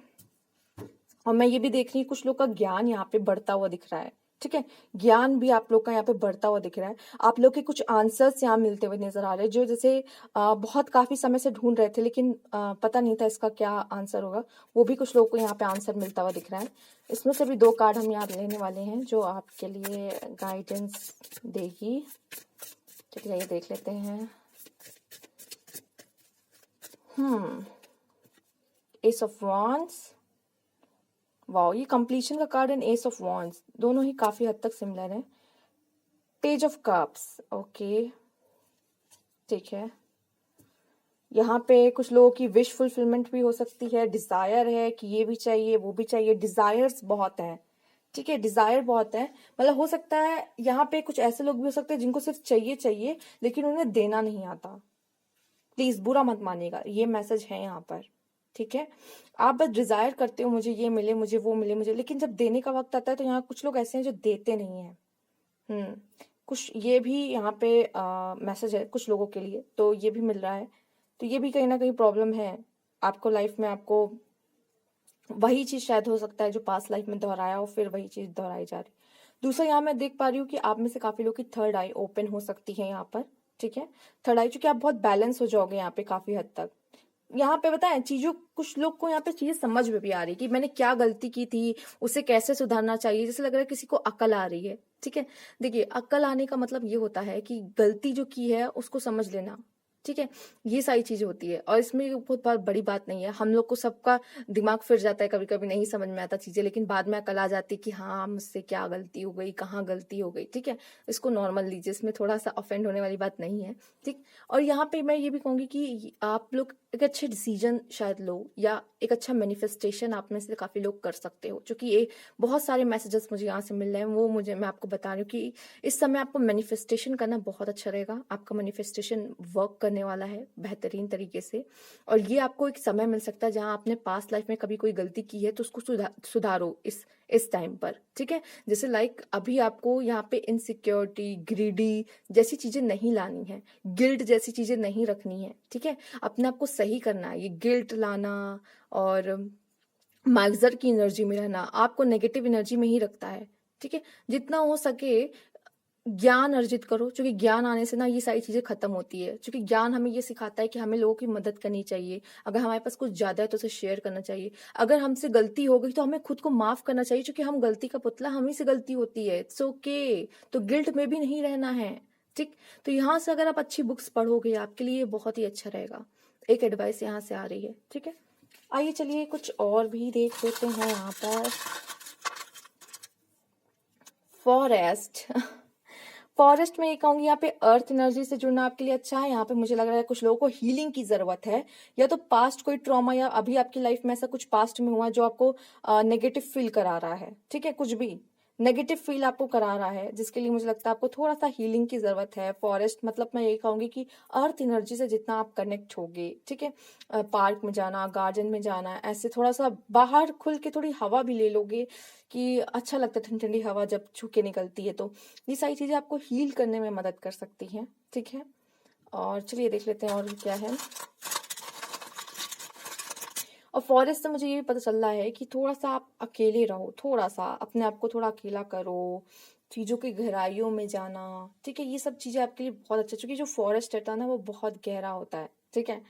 और मैं ये भी देख रही हूँ कुछ लोग का ज्ञान यहाँ पे बढ़ता हुआ दिख रहा है, ठीक है। ज्ञान भी आप लोग का यहाँ पे बढ़ता हुआ दिख रहा है, आप लोग के कुछ आंसर्स यहाँ मिलते हुए नजर आ रहे हैं, जो जैसे बहुत काफी समय से ढूंढ रहे थे, लेकिन पता नहीं था इसका क्या आंसर होगा, वो भी कुछ लोग को यहाँ पे आंसर मिलता हुआ दिख रहा है। इसमें से भी 2 कार्ड हम यहाँ लेने वाले हैं जो आपके लिए गाइडेंस देगी। चलिए ये देख लेते हैं। एस ऑफ वांड्स, वाओ, ये कंप्लीशन का card and S of wands दोनों ही काफी हद तक सिमिलर है। पेज ऑफ कप्स, ओके, ठीक है। यहाँ पे कुछ लोगों की विश फुलफिलमेंट भी हो सकती है, डिजायर है कि ये भी चाहिए वो भी चाहिए, डिजायर्स बहुत हैं, ठीक है, डिजायर बहुत है। मतलब हो सकता है यहाँ पे कुछ ऐसे लोग भी हो सकते हैं जिनको सिर्फ चाहिए चाहिए, लेकिन उन्हें देना नहीं आता। प्लीज बुरा मत मानिएगा, ये मैसेज है यहाँ पर, ठीक है। आप बस डिजायर करते हो मुझे ये मिले, मुझे वो मिले, मुझे, लेकिन जब देने का वक्त आता है तो यहाँ कुछ लोग ऐसे हैं जो देते नहीं है। कुछ ये भी यहाँ पे मैसेज है कुछ लोगों के लिए, तो ये भी मिल रहा है। तो ये भी कहीं ना कहीं प्रॉब्लम है आपको लाइफ में, आपको वही चीज शायद हो सकता है जो पास्ट लाइफ में दोहराया हो, फिर वही चीज दोहराई जा रही। दूसरा, यहाँ मैं देख पा रही हूँ कि आप में से काफी लोग की थर्ड आई ओपन हो सकती है यहाँ पर, ठीक है। थर्ड आई, चूंकि आप बहुत बैलेंस हो जाओगे यहाँ पे काफी हद तक। यहाँ पे बताएं चीजों, कुछ लोग को यहाँ पे चीजें समझ में भी आ रही है कि मैंने क्या गलती की थी, उसे कैसे सुधारना चाहिए, जैसे लग रहा है किसी को अकल आ रही है, ठीक है। देखिए, अकल आने का मतलब ये होता है कि गलती जो की है उसको समझ लेना, ठीक है। ये सारी चीजें होती है, और इसमें बहुत बड़ी बात नहीं है। हम लोग को सबका दिमाग फिर जाता है, कभी कभी नहीं समझ में आता चीजें, लेकिन बाद में अकल आ जाती है कि हाँ मुझसे क्या गलती हो गई, कहाँ गलती हो गई, ठीक है। इसको नॉर्मल लीजिए, इसमें थोड़ा सा ऑफेंड होने वाली बात नहीं है, ठीक। और यहाँ पे मैं ये भी कहूंगी कि आप लोग एक अच्छे डिसीजन शायद लो, या एक अच्छा मैनिफेस्टेशन आप में से काफी लोग कर सकते हो, क्योंकि ये बहुत सारे मैसेजेस मुझे यहाँ से मिल रहे हैं, वो मुझे, मैं आपको बता रही हूँ कि इस समय आपको मैनिफेस्टेशन करना बहुत अच्छा रहेगा। आपका मैनिफेस्टेशन वर्क करने वाला है बेहतरीन तरीके से, और ये आपको एक समय मिल सकता है जहां आपने पास्ट लाइफ में कभी कोई गलती की है तो उसको सुधारो इस टाइम पर, ठीक है। जैसे लाइक अभी आपको यहाँ पे इनसिक्योरिटी, ग्रीडी जैसी चीजें नहीं लानी है, गिल्ट जैसी चीजें नहीं रखनी है, ठीक है। अपने आप को सही करना है। ये गिल्ट लाना और माइजर की एनर्जी में रहना आपको नेगेटिव एनर्जी में ही रखता है, ठीक है। जितना हो सके ज्ञान अर्जित करो, क्योंकि ज्ञान आने से ना ये सारी चीज़ें खत्म होती है, क्योंकि ज्ञान हमें ये सिखाता है कि हमें लोगों की मदद करनी चाहिए। अगर हमारे पास कुछ ज़्यादा है तो उसे शेयर करना चाहिए। अगर हमसे गलती हो गई तो हमें खुद को माफ़ करना चाहिए, क्योंकि हम गलती का पुतला, हम ही से गलती होती है। It's okay. तो गिल्ट में भी नहीं रहना है। ठीक। तो यहाँ से अगर आप अच्छी बुक्स पढ़ोगे आपके लिए बहुत ही अच्छा रहेगा। एक एडवाइस यहाँ से आ रही है। ठीक है, आइए चलिए कुछ और भी देख लेते हैं यहाँ पर। फॉरेस्ट फॉरेस्ट में ये कहूंगी यहाँ पे अर्थ एनर्जी से जुड़ना आपके लिए अच्छा है। यहाँ पे मुझे लग रहा है कुछ लोगों को हीलिंग की जरूरत है, या तो पास्ट कोई ट्रॉमा या अभी आपकी लाइफ में ऐसा कुछ पास्ट में हुआ जो आपको नेगेटिव फील करा रहा है। ठीक है, कुछ भी नेगेटिव फील आपको करा रहा है, जिसके लिए मुझे लगता है आपको थोड़ा सा हीलिंग की जरूरत है। फॉरेस्ट मतलब मैं यही कहूंगी कि अर्थ एनर्जी से जितना आप कनेक्ट होगे, ठीक है, पार्क में जाना, गार्डन में जाना, ऐसे थोड़ा सा बाहर खुल के थोड़ी हवा भी ले लोगे कि अच्छा लगता है। ठंडी ठंडी हवा जब छू के निकलती है तो ये सारी चीजें आपको हील करने में मदद कर सकती हैं। ठीक है, और चलिए देख लेते हैं और क्या है। और फॉरेस्ट से मुझे ये भी पता चल रहा है कि थोड़ा सा आप अकेले रहो, थोड़ा सा अपने आप को थोड़ा अकेला करो, चीजों की गहराइयों में जाना। ठीक है, ये सब चीजें आपके लिए बहुत अच्छा, क्योंकि जो फॉरेस्ट रहता है ना वो बहुत गहरा होता है। ठीक है,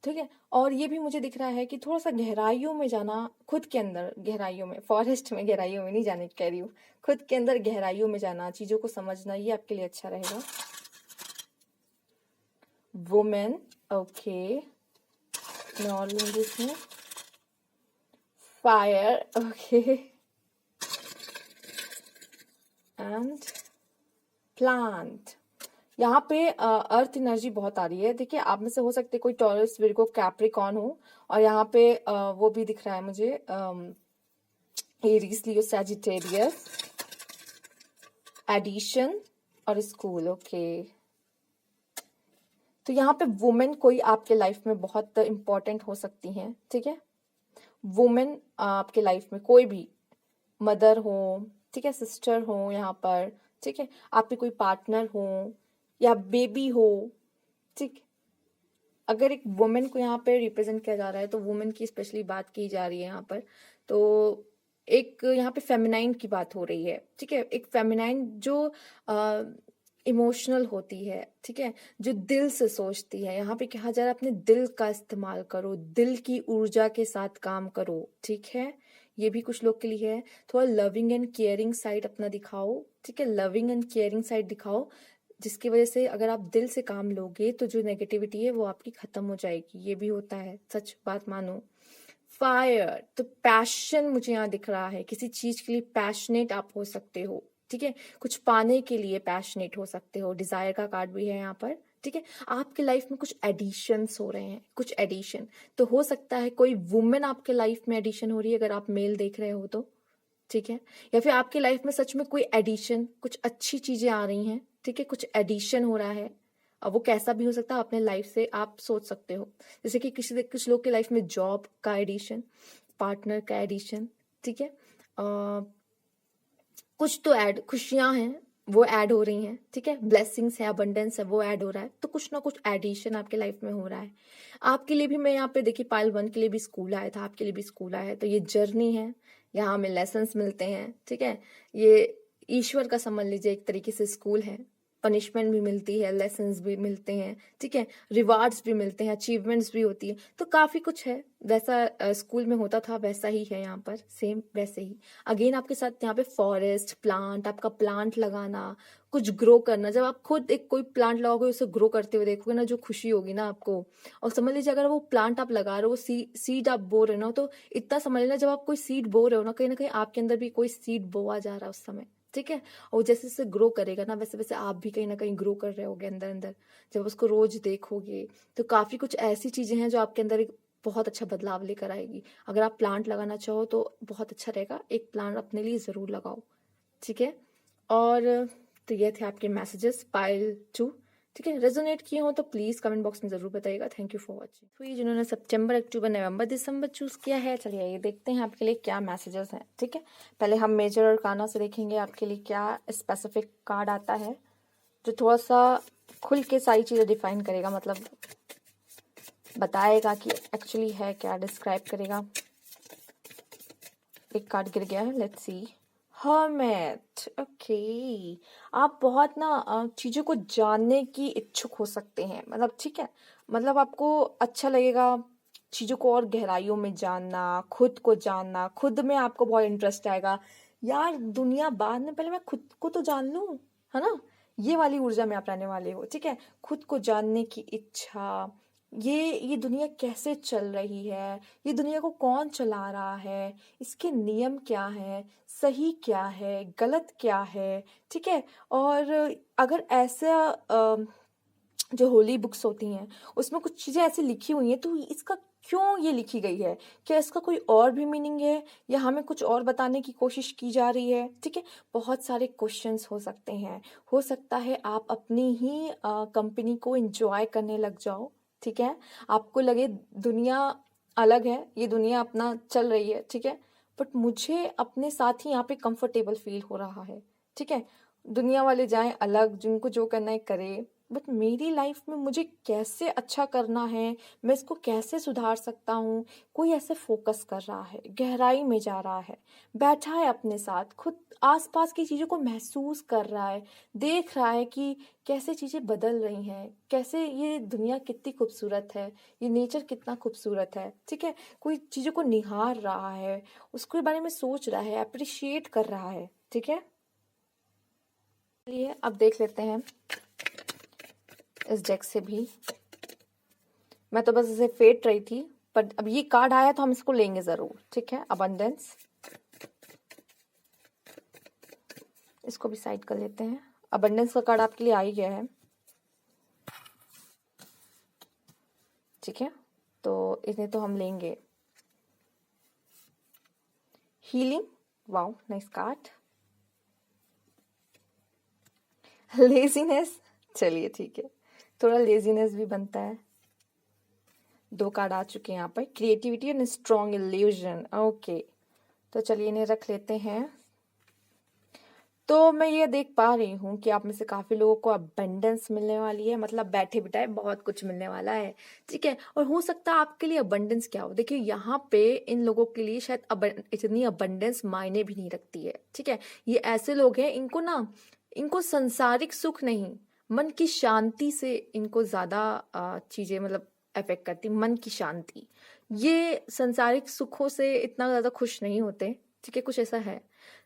ठीक है। और ये भी मुझे दिख रहा है कि थोड़ा सा गहराइयों में जाना, खुद के अंदर गहराइयों में, फॉरेस्ट में गहराइयों में नहीं जाने की कह रही हूँ, खुद के अंदर गहराइयों में जाना, चीजों को समझना, ये आपके लिए अच्छा रहेगा। वुमेन, ओके, मैं और लूंगी इसमें। Fire, okay, and plant. यहाँ पे अर्थ एनर्जी बहुत आ रही है। देखिए, आप में से हो सकते कोई टॉरस, विर्गो, कैप्रिकॉन हो, और यहाँ पे वो भी दिख रहा है मुझे, एरीज, लियो, सैजिटेरियस, एडिशन और स्कूल। ओके, तो यहाँ पे वुमेन कोई आपके लाइफ में बहुत इंपॉर्टेंट हो सकती हैं। ठीक है, वुमेन आपके लाइफ में कोई भी, मदर हो, ठीक है, सिस्टर हो यहाँ पर, ठीक है, आपके कोई पार्टनर हो या बेबी हो। ठीक, अगर एक वुमेन को यहाँ पे रिप्रेजेंट किया जा रहा है तो वुमेन की स्पेशली बात की जा रही है यहाँ पर। तो एक यहाँ पे फेमिनाइन की बात हो रही है। ठीक है, एक फेमिनाइन जो इमोशनल होती है, ठीक है, जो दिल से सोचती है। यहाँ पे कहा जा रहा है अपने दिल का इस्तेमाल करो, दिल की ऊर्जा के साथ काम करो। ठीक है, ये भी कुछ लोग के लिए है। थोड़ा लविंग एंड केयरिंग साइड अपना दिखाओ। ठीक है, लविंग एंड केयरिंग साइड दिखाओ, जिसकी वजह से अगर आप दिल से काम लोगे तो जो नेगेटिविटी है वो आपकी खत्म हो जाएगी। ये भी होता है, सच बात मानो। फायर, तो पैशन मुझे यहाँ दिख रहा है, किसी चीज के लिए पैशनेट आप हो सकते हो। ठीक है, कुछ पाने के लिए पैशनेट हो सकते हो। डिजायर का कार्ड भी है यहाँ पर। ठीक है, आपके लाइफ में कुछ एडिशंस हो रहे हैं, कुछ एडिशन। तो हो सकता है कोई वुमेन आपके लाइफ में एडिशन हो रही है, अगर आप मेल देख रहे हो तो। ठीक है, या फिर आपकी लाइफ में सच में कोई एडिशन, कुछ अच्छी चीजें आ रही हैं। ठीक है, कुछ एडिशन हो रहा है। अब वो कैसा भी हो सकता है, अपने लाइफ से आप सोच सकते हो। जैसे कि कुछ लोग के लाइफ में जॉब का एडिशन, पार्टनर का एडिशन। ठीक है, कुछ तो ऐड, खुशियां हैं वो ऐड हो रही हैं। ठीक है, ब्लेसिंग्स है, अबंडेंस है, वो ऐड हो रहा है। तो कुछ ना कुछ एडिशन आपके लाइफ में हो रहा है। आपके लिए भी, मैं यहाँ पे देखिए, पाइल 1 के लिए भी स्कूल आया था, आपके लिए भी स्कूल आया है। तो ये जर्नी है, यहाँ हमें लेसन्स मिलते हैं। ठीक है, ये ईश्वर का समझ लीजिए एक तरीके से स्कूल है। पनिशमेंट भी मिलती है, लेसन्स भी मिलते हैं। ठीक है, रिवार्ड्स भी मिलते हैं, अचीवमेंट्स भी होती है। तो काफी कुछ है, वैसा स्कूल में होता था वैसा ही है यहाँ पर, सेम वैसे ही। अगेन आपके साथ यहाँ पे फॉरेस्ट, प्लांट, आपका प्लांट लगाना, कुछ ग्रो करना। जब आप खुद एक कोई प्लांट लगाओगे, उसे ग्रो करते हुए देखोगे ना, जो खुशी होगी ना आपको। और समझ लीजिए अगर वो प्लांट आप लगा रहे हो, सीड आप बो रहे हो ना, तो इतना समझ लेना, जब आप कोई सीड बो रहे हो ना कहीं आपके अंदर भी कोई सीड बोआ जा रहा है उस समय। ठीक है, और जैसे जैसे ग्रो करेगा ना, वैसे वैसे आप भी कहीं ना कहीं ग्रो कर रहे होगे अंदर अंदर। जब उसको रोज देखोगे तो काफी कुछ ऐसी चीजें हैं जो आपके अंदर एक बहुत अच्छा बदलाव लेकर आएगी। अगर आप प्लांट लगाना चाहो तो बहुत अच्छा रहेगा, एक प्लांट अपने लिए जरूर लगाओ। ठीक है, और तो ये थे आपके मैसेजेस पाइल 2। ठीक है, रेजोनेट किए हो तो प्लीज कमेंट बॉक्स में जरूर बताइएगा। Thank you for watching. तो ये जिन्होंने सितंबर, अक्टूबर, नवंबर, दिसंबर चूज किया है, चलिए ये देखते हैं आपके लिए क्या मैसेजेस हैं। ठीक है, पहले हम मेजर अरकाना से देखेंगे आपके लिए क्या स्पेसिफिक कार्ड आता है, जो थोड़ा सा खुल के सारी चीजें डिफाइन करेगा, मतलब बताएगा कि एक्चुअली है क्या, डिस्क्राइब करेगा। एक कार्ड गिर गया है, लेट्स सी। Hermit, okay. आप बहुत ना चीजों को जानने की इच्छुक हो सकते हैं, मतलब ठीक है। मतलब आपको अच्छा लगेगा चीजों को और गहराइयों में जानना, खुद को जानना, खुद में आपको बहुत इंटरेस्ट आएगा। यार दुनिया बाद में, पहले मैं खुद को तो जान लूं, है ना। ये वाली ऊर्जा में आप रहने वाले हो, ठीक है। खुद को जानने की इच्छा, ये दुनिया कैसे चल रही है, ये दुनिया को कौन चला रहा है, इसके नियम क्या है, सही क्या है, गलत क्या है, ठीक है। और अगर ऐसा जो होली बुक्स होती हैं उसमें कुछ चीज़ें ऐसी लिखी हुई हैं, तो इसका क्यों ये लिखी गई है, क्या इसका कोई और भी मीनिंग है, या हमें कुछ और बताने की कोशिश की जा रही है, ठीक है। बहुत सारे क्वेश्चंस हो सकते हैं। हो सकता है आप अपनी ही कंपनी को एंजॉय करने लग जाओ, ठीक है। आपको लगे दुनिया अलग है, ये दुनिया अपना चल रही है, ठीक है। बट मुझे अपने साथ ही यहाँ पे कंफर्टेबल फील हो रहा है, ठीक है। दुनिया वाले जाएं अलग, जिनको जो करना है करे, बट मेरी लाइफ में मुझे कैसे अच्छा करना है, मैं इसको कैसे सुधार सकता हूँ। कोई ऐसे फोकस कर रहा है, गहराई में जा रहा है, बैठा है अपने साथ, खुद आसपास की चीज़ों को महसूस कर रहा है, देख रहा है कि कैसे चीज़ें बदल रही हैं, कैसे ये दुनिया कितनी खूबसूरत है, ये नेचर कितना खूबसूरत है, ठीक है। कोई चीज़ों को निहार रहा है, उसके बारे में सोच रहा है, अप्रिशिएट कर रहा है, ठीक है। चलिए अब देख लेते हैं इस डेक से भी। मैं तो बस इसे फेंट रही थी, पर अब ये कार्ड आया तो हम इसको लेंगे जरूर, ठीक है। अबंडेंस, इसको भी साइड कर लेते हैं। अबंडेंस का कार्ड आपके लिए आ ही गया है, ठीक है। तो इन्हें तो हम लेंगे। Healing, wow nice card. Laziness, चलिए ठीक है, थोड़ा लेजीनेस भी बनता है। दो कार्ड आ चुके हैं यहाँ पर, creativity and strong illusion, okay. तो चलिए इन्हें रख लेते हैं। तो मैं ये देख पा रही हूँ कि आप में से काफी लोगों को अबंडेंस मिलने वाली है, मतलब बैठे बिठाए बहुत कुछ मिलने वाला है, ठीक है। और हो सकता है आपके लिए अबंडेंस क्या हो। देखिए यहाँ पे इन लोगों के लिए शायद इतनी अबंडेंस मायने भी नहीं रखती है, ठीक है। ये ऐसे लोग हैं, इनको संसारिक सुख नहीं, मन की शांति से इनको ज्यादा चीजें मतलब अफेक्ट करती, मन की शांति। ये संसारिक सुखों से इतना ज्यादा खुश नहीं होते, ठीक है। कुछ ऐसा है,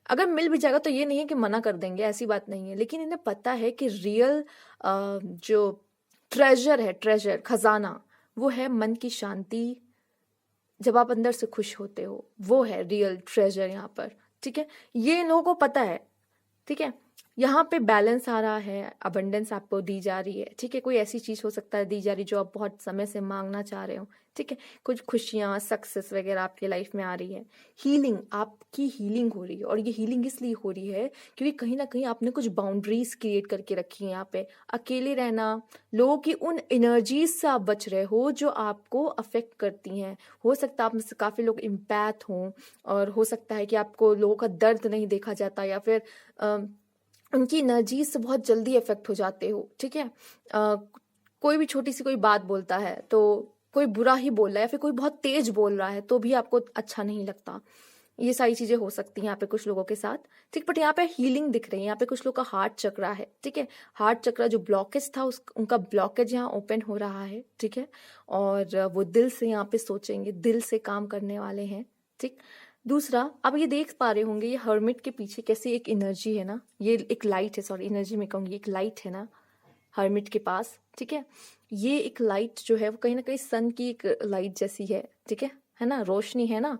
अगर मिल भी जाएगा तो ये नहीं है कि मना कर देंगे, ऐसी बात नहीं है। लेकिन इन्हें पता है कि रियल जो ट्रेजर है, ट्रेजर खजाना, वो है मन की शांति। जब आप अंदर से खुश होते हो, वो है रियल ट्रेजर यहाँ पर, ठीक है। ये इन लोगों को पता है, ठीक है। यहाँ पे बैलेंस आ रहा है, अबंडेंस आपको दी जा रही है, ठीक है। कोई ऐसी चीज हो सकता है दी जा रही जो आप बहुत समय से मांगना चाह रहे हो, ठीक है। कुछ खुशियां, सक्सेस वगैरह आपके लाइफ में आ रही है। हीलिंग, आपकी हीलिंग हो रही है, और ये हीलिंग इसलिए हो रही है क्योंकि कहीं ना कहीं आपने कुछ बाउंड्रीज क्रिएट करके रखी है यहाँ पे। अकेले रहना, लोगों की उन एनर्जीज से आप बच रहे हो जो आपको अफेक्ट करती हैं। हो सकता है आप में से काफी लोग इम्पैथ हों, और हो सकता है कि आपको लोगों का दर्द नहीं देखा जाता, या फिर उनकी एनर्जी से बहुत जल्दी इफेक्ट हो जाते हो, ठीक है। कोई भी छोटी सी कोई बात बोलता है तो कोई बुरा ही बोल रहा है, या फिर कोई बहुत तेज बोल रहा है तो भी आपको अच्छा नहीं लगता। ये सारी चीजें हो सकती हैं यहाँ पे कुछ लोगों के साथ, ठीक। बट यहाँ पे हीलिंग दिख रही है, यहाँ पे कुछ लोग का हार्ट चक्र है, ठीक है। हार्ट चक्र जो ब्लॉकेज था, उनका ब्लॉकेज यहाँ ओपन हो रहा है, ठीक है। और वो दिल से यहाँ पे सोचेंगे, दिल से काम करने वाले हैं, ठीक। दूसरा, आप ये देख पा रहे होंगे ये हर्मिट के पीछे कैसी एक एनर्जी है ना, ये एक लाइट है, सॉरी एनर्जी में कहूंगी, एक लाइट है ना हर्मिट के पास, ठीक है। ये एक लाइट जो है वो कहीं ना कहीं सन की एक लाइट जैसी है, ठीक है ना, रोशनी है ना।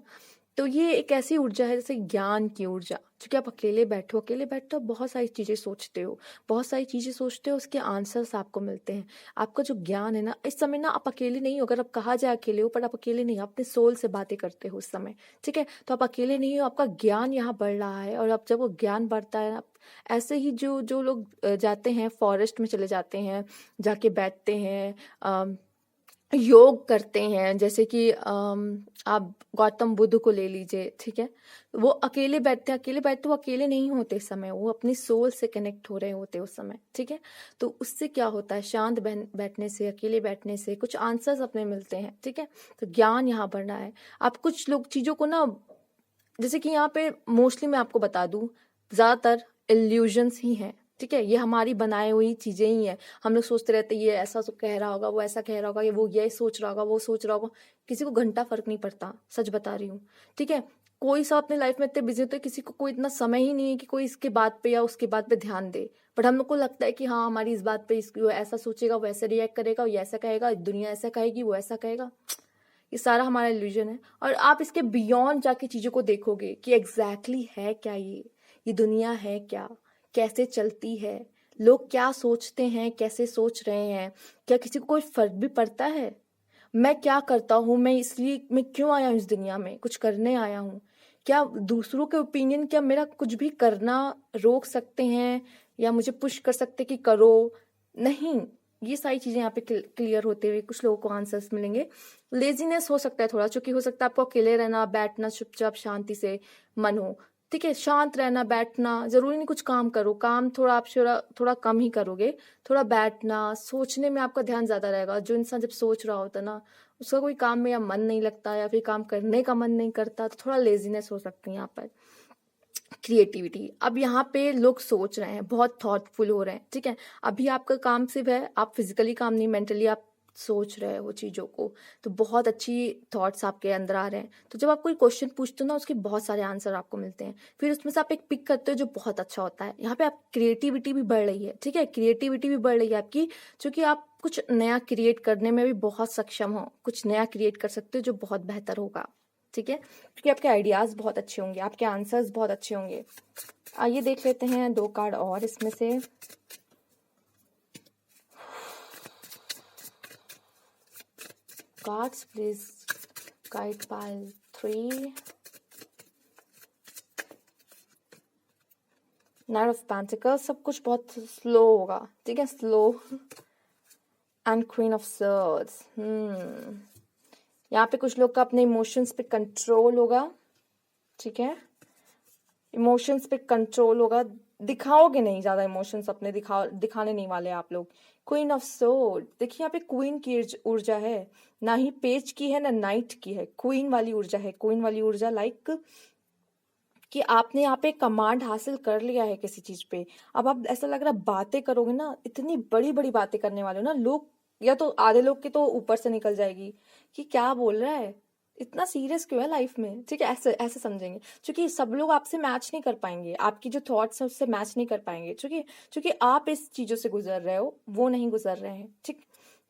तो ये एक ऐसी ऊर्जा है जैसे ज्ञान की ऊर्जा, क्योंकि आप अकेले बैठो आप बहुत सारी चीजें सोचते हो, बहुत सारी चीजें सोचते हो, उसके आंसर्स आपको मिलते हैं। आपका जो ज्ञान है ना, इस समय ना आप अकेले नहीं हो। अगर आप कहा जाए अकेले हो, पर आप अकेले नहीं हो, अपने सोल से बातें करते हो उस समय, ठीक है। तो आप अकेले नहीं हो, आपका ज्ञान यहाँ बढ़ रहा है। और अब जब वो ज्ञान बढ़ता है, ऐसे ही जो जो लोग जाते हैं फॉरेस्ट में चले जाते हैं, जाके बैठते हैं, योग करते हैं, जैसे कि आप गौतम बुद्ध को ले लीजिए, ठीक है। वो अकेले बैठते वो अकेले नहीं होते इस समय, वो अपनी सोल से कनेक्ट हो रहे होते उस समय, ठीक है। तो उससे क्या होता है, शांत बैठने से, अकेले बैठने से कुछ आंसर्स अपने मिलते हैं, ठीक है। तो ज्ञान यहाँ बढ़ रहा है। आप कुछ लोग चीजों को ना, जैसे कि यहाँ पे मोस्टली मैं आपको बता दूं, ज़्यादातर इल्यूजन्स ही हैं, ठीक है। ये हमारी बनाई हुई चीज़ें ही हैं। हम लोग सोचते रहते हैं ये ऐसा कह रहा होगा, वो ऐसा कह रहा होगा, ये वो ये सोच रहा होगा, वो सोच रहा होगा। किसी को घंटा फर्क नहीं पड़ता, सच बता रही हूँ, ठीक है। कोई सा अपने लाइफ में इतने बिजी होते हैं, किसी को कोई इतना समय ही नहीं है कि कोई इसके बात पे या उसके बात पे ध्यान दे। बट हम लोग को लगता है कि हाँ हमारी इस बात पे वो ऐसा सोचेगा, वो ऐसा रिएक्ट करेगा, ये ऐसा कहेगा, दुनिया ऐसा कहेगी, वो ऐसा कहेगा। ये सारा हमारा इल्यूजन है। और आप इसके बियॉन्ड जाके चीज़ों को देखोगे कि एग्जैक्टली है क्या ये दुनिया है क्या, कैसे चलती है, लोग क्या सोचते हैं, कैसे सोच रहे हैं, क्या किसी को कोई फर्क भी पड़ता है। मैं क्या करता हूँ, मैं क्यों आया हूँ इस दुनिया में, कुछ करने आया हूँ। क्या दूसरों के ओपिनियन क्या मेरा कुछ भी करना रोक सकते हैं या मुझे पुश कर सकते कि करो? नहीं। ये सारी चीजें यहाँ पे क्लियर होते हुए कुछ लोगों को आंसर्स मिलेंगे। लेजीनेस हो सकता है थोड़ा, क्योंकि हो सकता है आपको अकेले रहना, बैठना चुपचाप शांति से मन हो, ठीक है। शांत रहना, बैठना, जरूरी नहीं कुछ काम करो, काम थोड़ा आप थोड़ा कम ही करोगे। थोड़ा बैठना, सोचने में आपका ध्यान ज्यादा रहेगा। जो इंसान जब सोच रहा होता ना, उसका कोई काम में या मन नहीं लगता या फिर काम करने का मन नहीं करता, तो थोड़ा लेजीनेस हो सकती है यहाँ पर। क्रिएटिविटी, अब यहाँ पे लोग सोच रहे हैं, बहुत थॉटफुल हो रहे हैं, ठीक है। अभी आपका काम सिर्फ है, आप फिजिकली काम नहीं, मेंटली आप सोच रहे हो चीजों को, तो बहुत अच्छी थॉट्स आपके अंदर आ रहे हैं। तो जब आप कोई क्वेश्चन पूछते हो ना, उसके बहुत सारे आंसर आपको मिलते हैं, फिर उसमें से आप एक पिक करते हो जो बहुत अच्छा होता है। यहाँ पे आप क्रिएटिविटी भी बढ़ रही है, ठीक है, क्रिएटिविटी भी बढ़ रही है आपकी, क्योंकि आप कुछ नया क्रिएट करने में भी बहुत सक्षम हो, कुछ नया क्रिएट कर सकते हो जो बहुत बेहतर होगा, ठीक है, क्योंकि आपके आइडियाज बहुत अच्छे होंगे, आपके आंसर्स बहुत अच्छे होंगे। आइए देख लेते हैं 2 कार्ड और इसमें से। Cards please guide pile 3, night of pentacles, सब कुछ बहुत स्लो होगा, ठीक है, स्लो, एंड क्वीन ऑफ सवर्ड्स। यहाँ पे कुछ लोग का अपने इमोशंस पे कंट्रोल होगा, ठीक है, इमोशंस पे कंट्रोल होगा, दिखाओगे नहीं ज्यादा इमोशंस अपने, दिखाने नहीं वाले आप लोग। क्वीन ऑफ सोर्ड, देखिए यहाँ पे क्वीन की ऊर्जा है, ना ही पेज की है ना नाइट की है, क्वीन वाली ऊर्जा है। क्वीन वाली ऊर्जा लाइक कि आपने यहाँ पे कमांड हासिल कर लिया है किसी चीज पे। अब आप ऐसा लग रहा है बातें करोगे ना, इतनी बड़ी बड़ी बातें करने वाले हो ना, लोग या तो आधे लोग के तो ऊपर से निकल जाएगी कि क्या बोल रहा है, इतना सीरियस क्यों है लाइफ में, ठीक है, ऐसे ऐसे समझेंगे। क्योंकि सब लोग आपसे मैच नहीं कर पाएंगे, आपकी जो थॉट्स है उससे मैच नहीं कर पाएंगे, क्योंकि आप इस चीजों से गुजर रहे हो, वो नहीं गुजर रहे हैं, ठीक।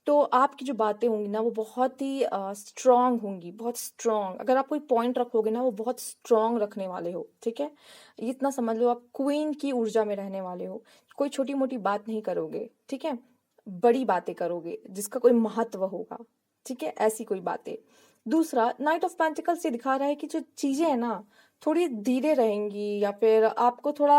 तो आपकी जो बातें होंगी ना वो बहुत ही स्ट्रांग होंगी, बहुत स्ट्रांग। अगर आप कोई पॉइंट रखोगे ना, वो बहुत स्ट्रांग रखने वाले हो, ठीक है। इतना समझ लो आप क्वीन की ऊर्जा में रहने वाले हो, कोई छोटी मोटी बात नहीं करोगे, ठीक है, बड़ी बातें करोगे जिसका कोई महत्व होगा, ठीक है, ऐसी कोई बातें। दूसरा, नाइट ऑफ पेंटिकल्स ये दिखा रहा है कि जो चीजें है ना थोड़ी धीरे रहेंगी, या फिर आपको थोड़ा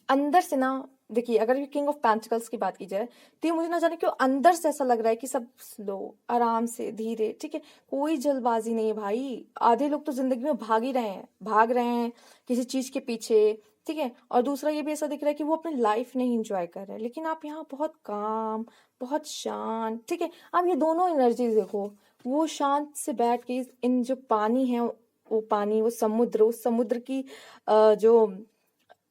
अंदर से ना, देखिए अगर ये किंग ऑफ पेंटिकल्स की बात की जाए तो ये मुझे ना जाने क्यों अंदर से ऐसा लग रहा है कि सब स्लो, आराम से, धीरे, ठीक है, कोई जल्दबाजी नहीं है भाई। आधे लोग तो जिंदगी में भाग रहे हैं किसी चीज के पीछे, ठीक है। और दूसरा ये भी ऐसा दिख रहा है कि वो अपनी लाइफ नहीं इंजॉय कर रहे हैं, लेकिन आप यहाँ बहुत काम, बहुत शांत, ठीक है। आप ये दोनों एनर्जी देखो, वो शांत से बैठ के इन जो पानी है, वो पानी, वो समुद्र, उस समुद्र की जो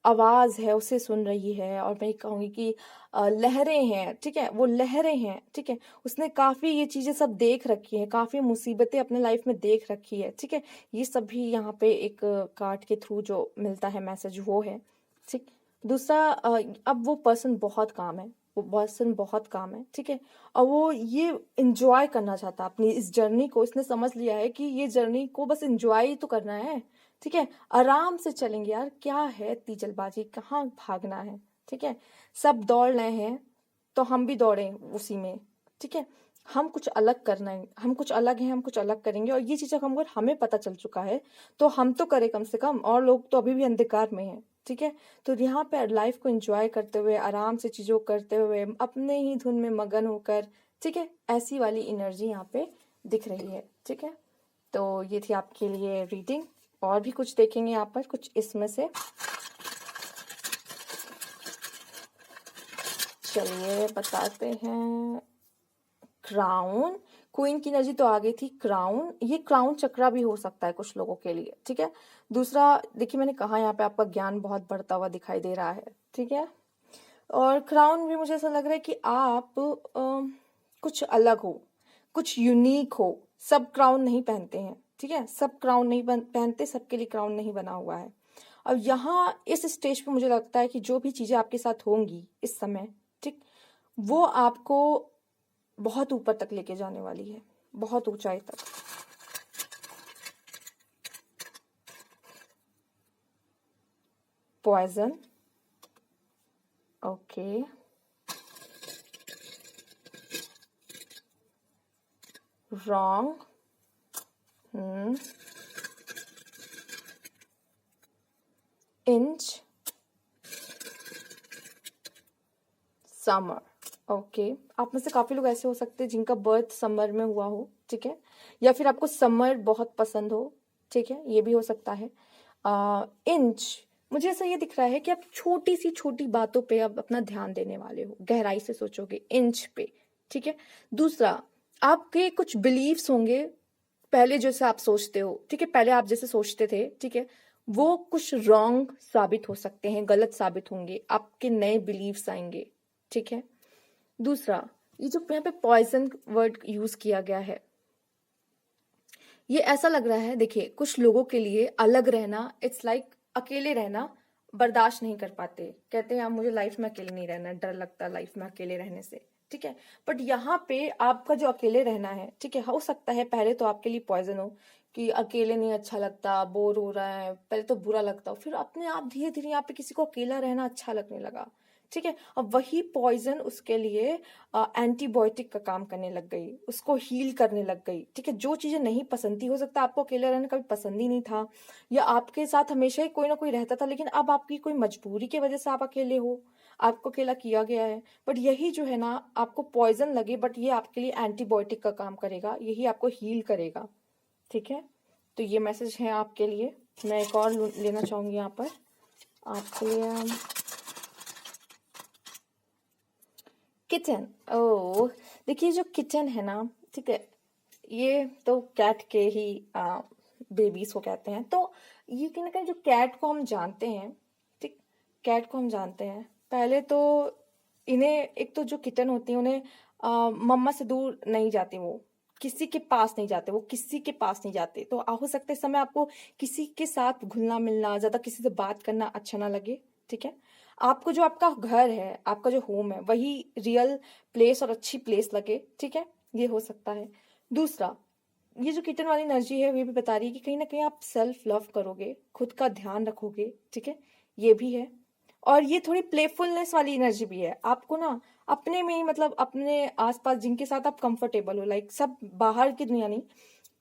आवाज है उसे सुन रही है। और मैं कहूंगी कि लहरें हैं, ठीक है, वो लहरें हैं, ठीक है। उसने काफी ये चीजें सब देख रखी है, काफी मुसीबतें अपने लाइफ में देख रखी है, ठीक है। ये सब भी यहाँ पे एक कार्ड के थ्रू जो मिलता है मैसेज वो है, ठीक। दूसरा, अब वो पर्सन बहुत काम है, वो पर्सन बहुत काम है, ठीक है। और वो ये इंजॉय करना चाहता है अपनी इस जर्नी को, इसने समझ लिया है कि ये जर्नी को बस इंजॉय ही तो करना है, ठीक है। आराम से चलेंगे यार, क्या है इतनी जल्दबाजी, कहाँ भागना है, ठीक है। सब दौड़ रहे हैं तो हम भी दौड़े उसी में, ठीक है। हम कुछ अलग करना है, हम कुछ अलग हैं, हम कुछ अलग करेंगे। और ये चीजें अगर हमें पता चल चुका है तो हम तो करें कम से कम, और लोग तो अभी भी अंधकार में हैं, ठीक है। तो यहाँ पे लाइफ को एंजॉय करते हुए, आराम से चीजों को करते हुए, अपने ही धुन में मगन होकर, ठीक है, ऐसी वाली एनर्जी यहाँ पे दिख रही है, ठीक है। तो ये थी आपके लिए रीडिंग। और भी कुछ देखेंगे यहाँ पर, कुछ इसमें से, चलिए बताते हैं क्राउन, क्वीन की एनर्जी तो आगे थी, क्राउन, ये क्राउन चक्रा भी हो सकता है कुछ लोगों के लिए, ठीक है। दूसरा देखिए मैंने कहा यहाँ पे आपका ज्ञान बहुत बढ़ता हुआ दिखाई दे रहा है, ठीक है। और क्राउन भी मुझे ऐसा लग रहा है कि आप कुछ अलग हो, कुछ यूनिक हो। सब क्राउन नहीं पहनते हैं, ठीक है, सब क्राउन नहीं पहनते, सबके लिए क्राउन नहीं बना हुआ है। अब यहाँ इस स्टेज पे मुझे लगता है कि जो भी चीजें आपके साथ होंगी इस समय, ठीक, वो आपको बहुत ऊपर तक लेके जाने वाली है, बहुत ऊंचाई तक। Poison, okay, wrong, inch, summer, okay. आप में से काफी लोग ऐसे हो सकते हैं जिनका बर्थ समर में हुआ हो, ठीक है, या फिर आपको समर बहुत पसंद हो, ठीक है, ये भी हो सकता है। इंच, मुझे ऐसा ये दिख रहा है कि आप छोटी सी छोटी बातों पे अब अपना ध्यान देने वाले हो, गहराई से सोचोगे इंच पे, ठीक है। दूसरा, आपके कुछ बिलीव्स होंगे पहले जैसे आप सोचते हो, ठीक है, पहले आप जैसे सोचते थे, ठीक है, वो कुछ रॉन्ग साबित हो सकते हैं, गलत साबित होंगे, आपके नए बिलीव्स आएंगे, ठीक है। दूसरा, ये जो यहाँ पे पॉइजन वर्ड यूज किया गया है, ये ऐसा लग रहा है, देखिए कुछ लोगों के लिए अलग रहना, इट्स लाइक अकेले रहना बर्दाश्त नहीं कर पाते, कहते हैं आप मुझे लाइफ में अकेले नहीं रहना, डर लगता लाइफ में अकेले रहने से, ठीक है। बट यहाँ पे आपका जो अकेले रहना है, ठीक है, हो सकता है पहले तो आपके लिए पॉइजन हो कि अकेले नहीं अच्छा लगता, बोर हो रहा है, पहले तो बुरा लगता हो, फिर अपने आप धीरे धीरे यहाँ पे किसी को अकेला रहना अच्छा लगने लगा, ठीक है। अब वही पॉइजन उसके लिए एंटीबायोटिक का काम करने लग गई, उसको हील करने लग गई, ठीक है। जो चीजें नहीं पसंद थी, हो सकता है आपको अकेले रहना कभी पसंद ही नहीं था, या आपके साथ हमेशा ही कोई ना कोई रहता था, लेकिन अब आपकी कोई मजबूरी की वजह से आप अकेले हो, आपको अकेला किया गया है। बट यही जो है ना, आपको पॉइजन लगे बट ये आपके लिए एंटीबायोटिक का काम करेगा, यही आपको हील करेगा, ठीक है। तो ये मैसेज है आपके लिए। मैं एक और लेना चाहूंगी यहाँ पर आपके लिए, किचन। ओ, देखिए जो किचन है ना, ठीक है, ये तो कैट के ही बेबीज को कहते हैं, तो ये कहीं ना कहीं जो कैट को हम जानते हैं, ठीक, कैट को हम जानते हैं, पहले तो इन्हें, एक तो जो किटन होती है उन्हें मम्मा से दूर नहीं जाती, वो किसी के पास नहीं जाते, वो किसी के पास नहीं जाते। तो हो सकता है इस समय आपको किसी के साथ घुलना मिलना, ज्यादा किसी से बात करना अच्छा ना लगे, ठीक है। आपको जो आपका घर है, आपका जो होम है, वही रियल प्लेस और अच्छी प्लेस लगे, ठीक है, ये हो सकता है। दूसरा, ये जो किचन वाली एनर्जी है, ये भी बता रही है कि कहीं ना कहीं आप सेल्फ लव करोगे, खुद का ध्यान रखोगे, ठीक है, ये भी है। और ये थोड़ी प्लेफुलनेस वाली एनर्जी भी है, आपको ना अपने में ही, मतलब अपने आसपास जिनके साथ आप कंफर्टेबल हो, लाइक सब बाहर की दुनिया नहीं,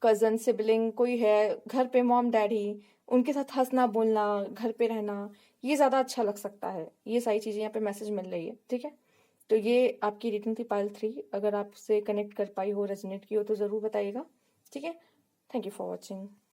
कजन, सिबलिंग कोई है घर पे, मॉम डैडी, उनके साथ हंसना बोलना, घर पे रहना, ये ज्यादा अच्छा लग सकता है। ये सारी चीजें यहाँ पे मैसेज मिल रही है, ठीक है। तो ये आपकी रीडिंग थी पाइल 3। अगर आपसे कनेक्ट कर पाई हो, रेजोनेट की हो, तो जरूर बताइएगा, ठीक है। Thank you for watching.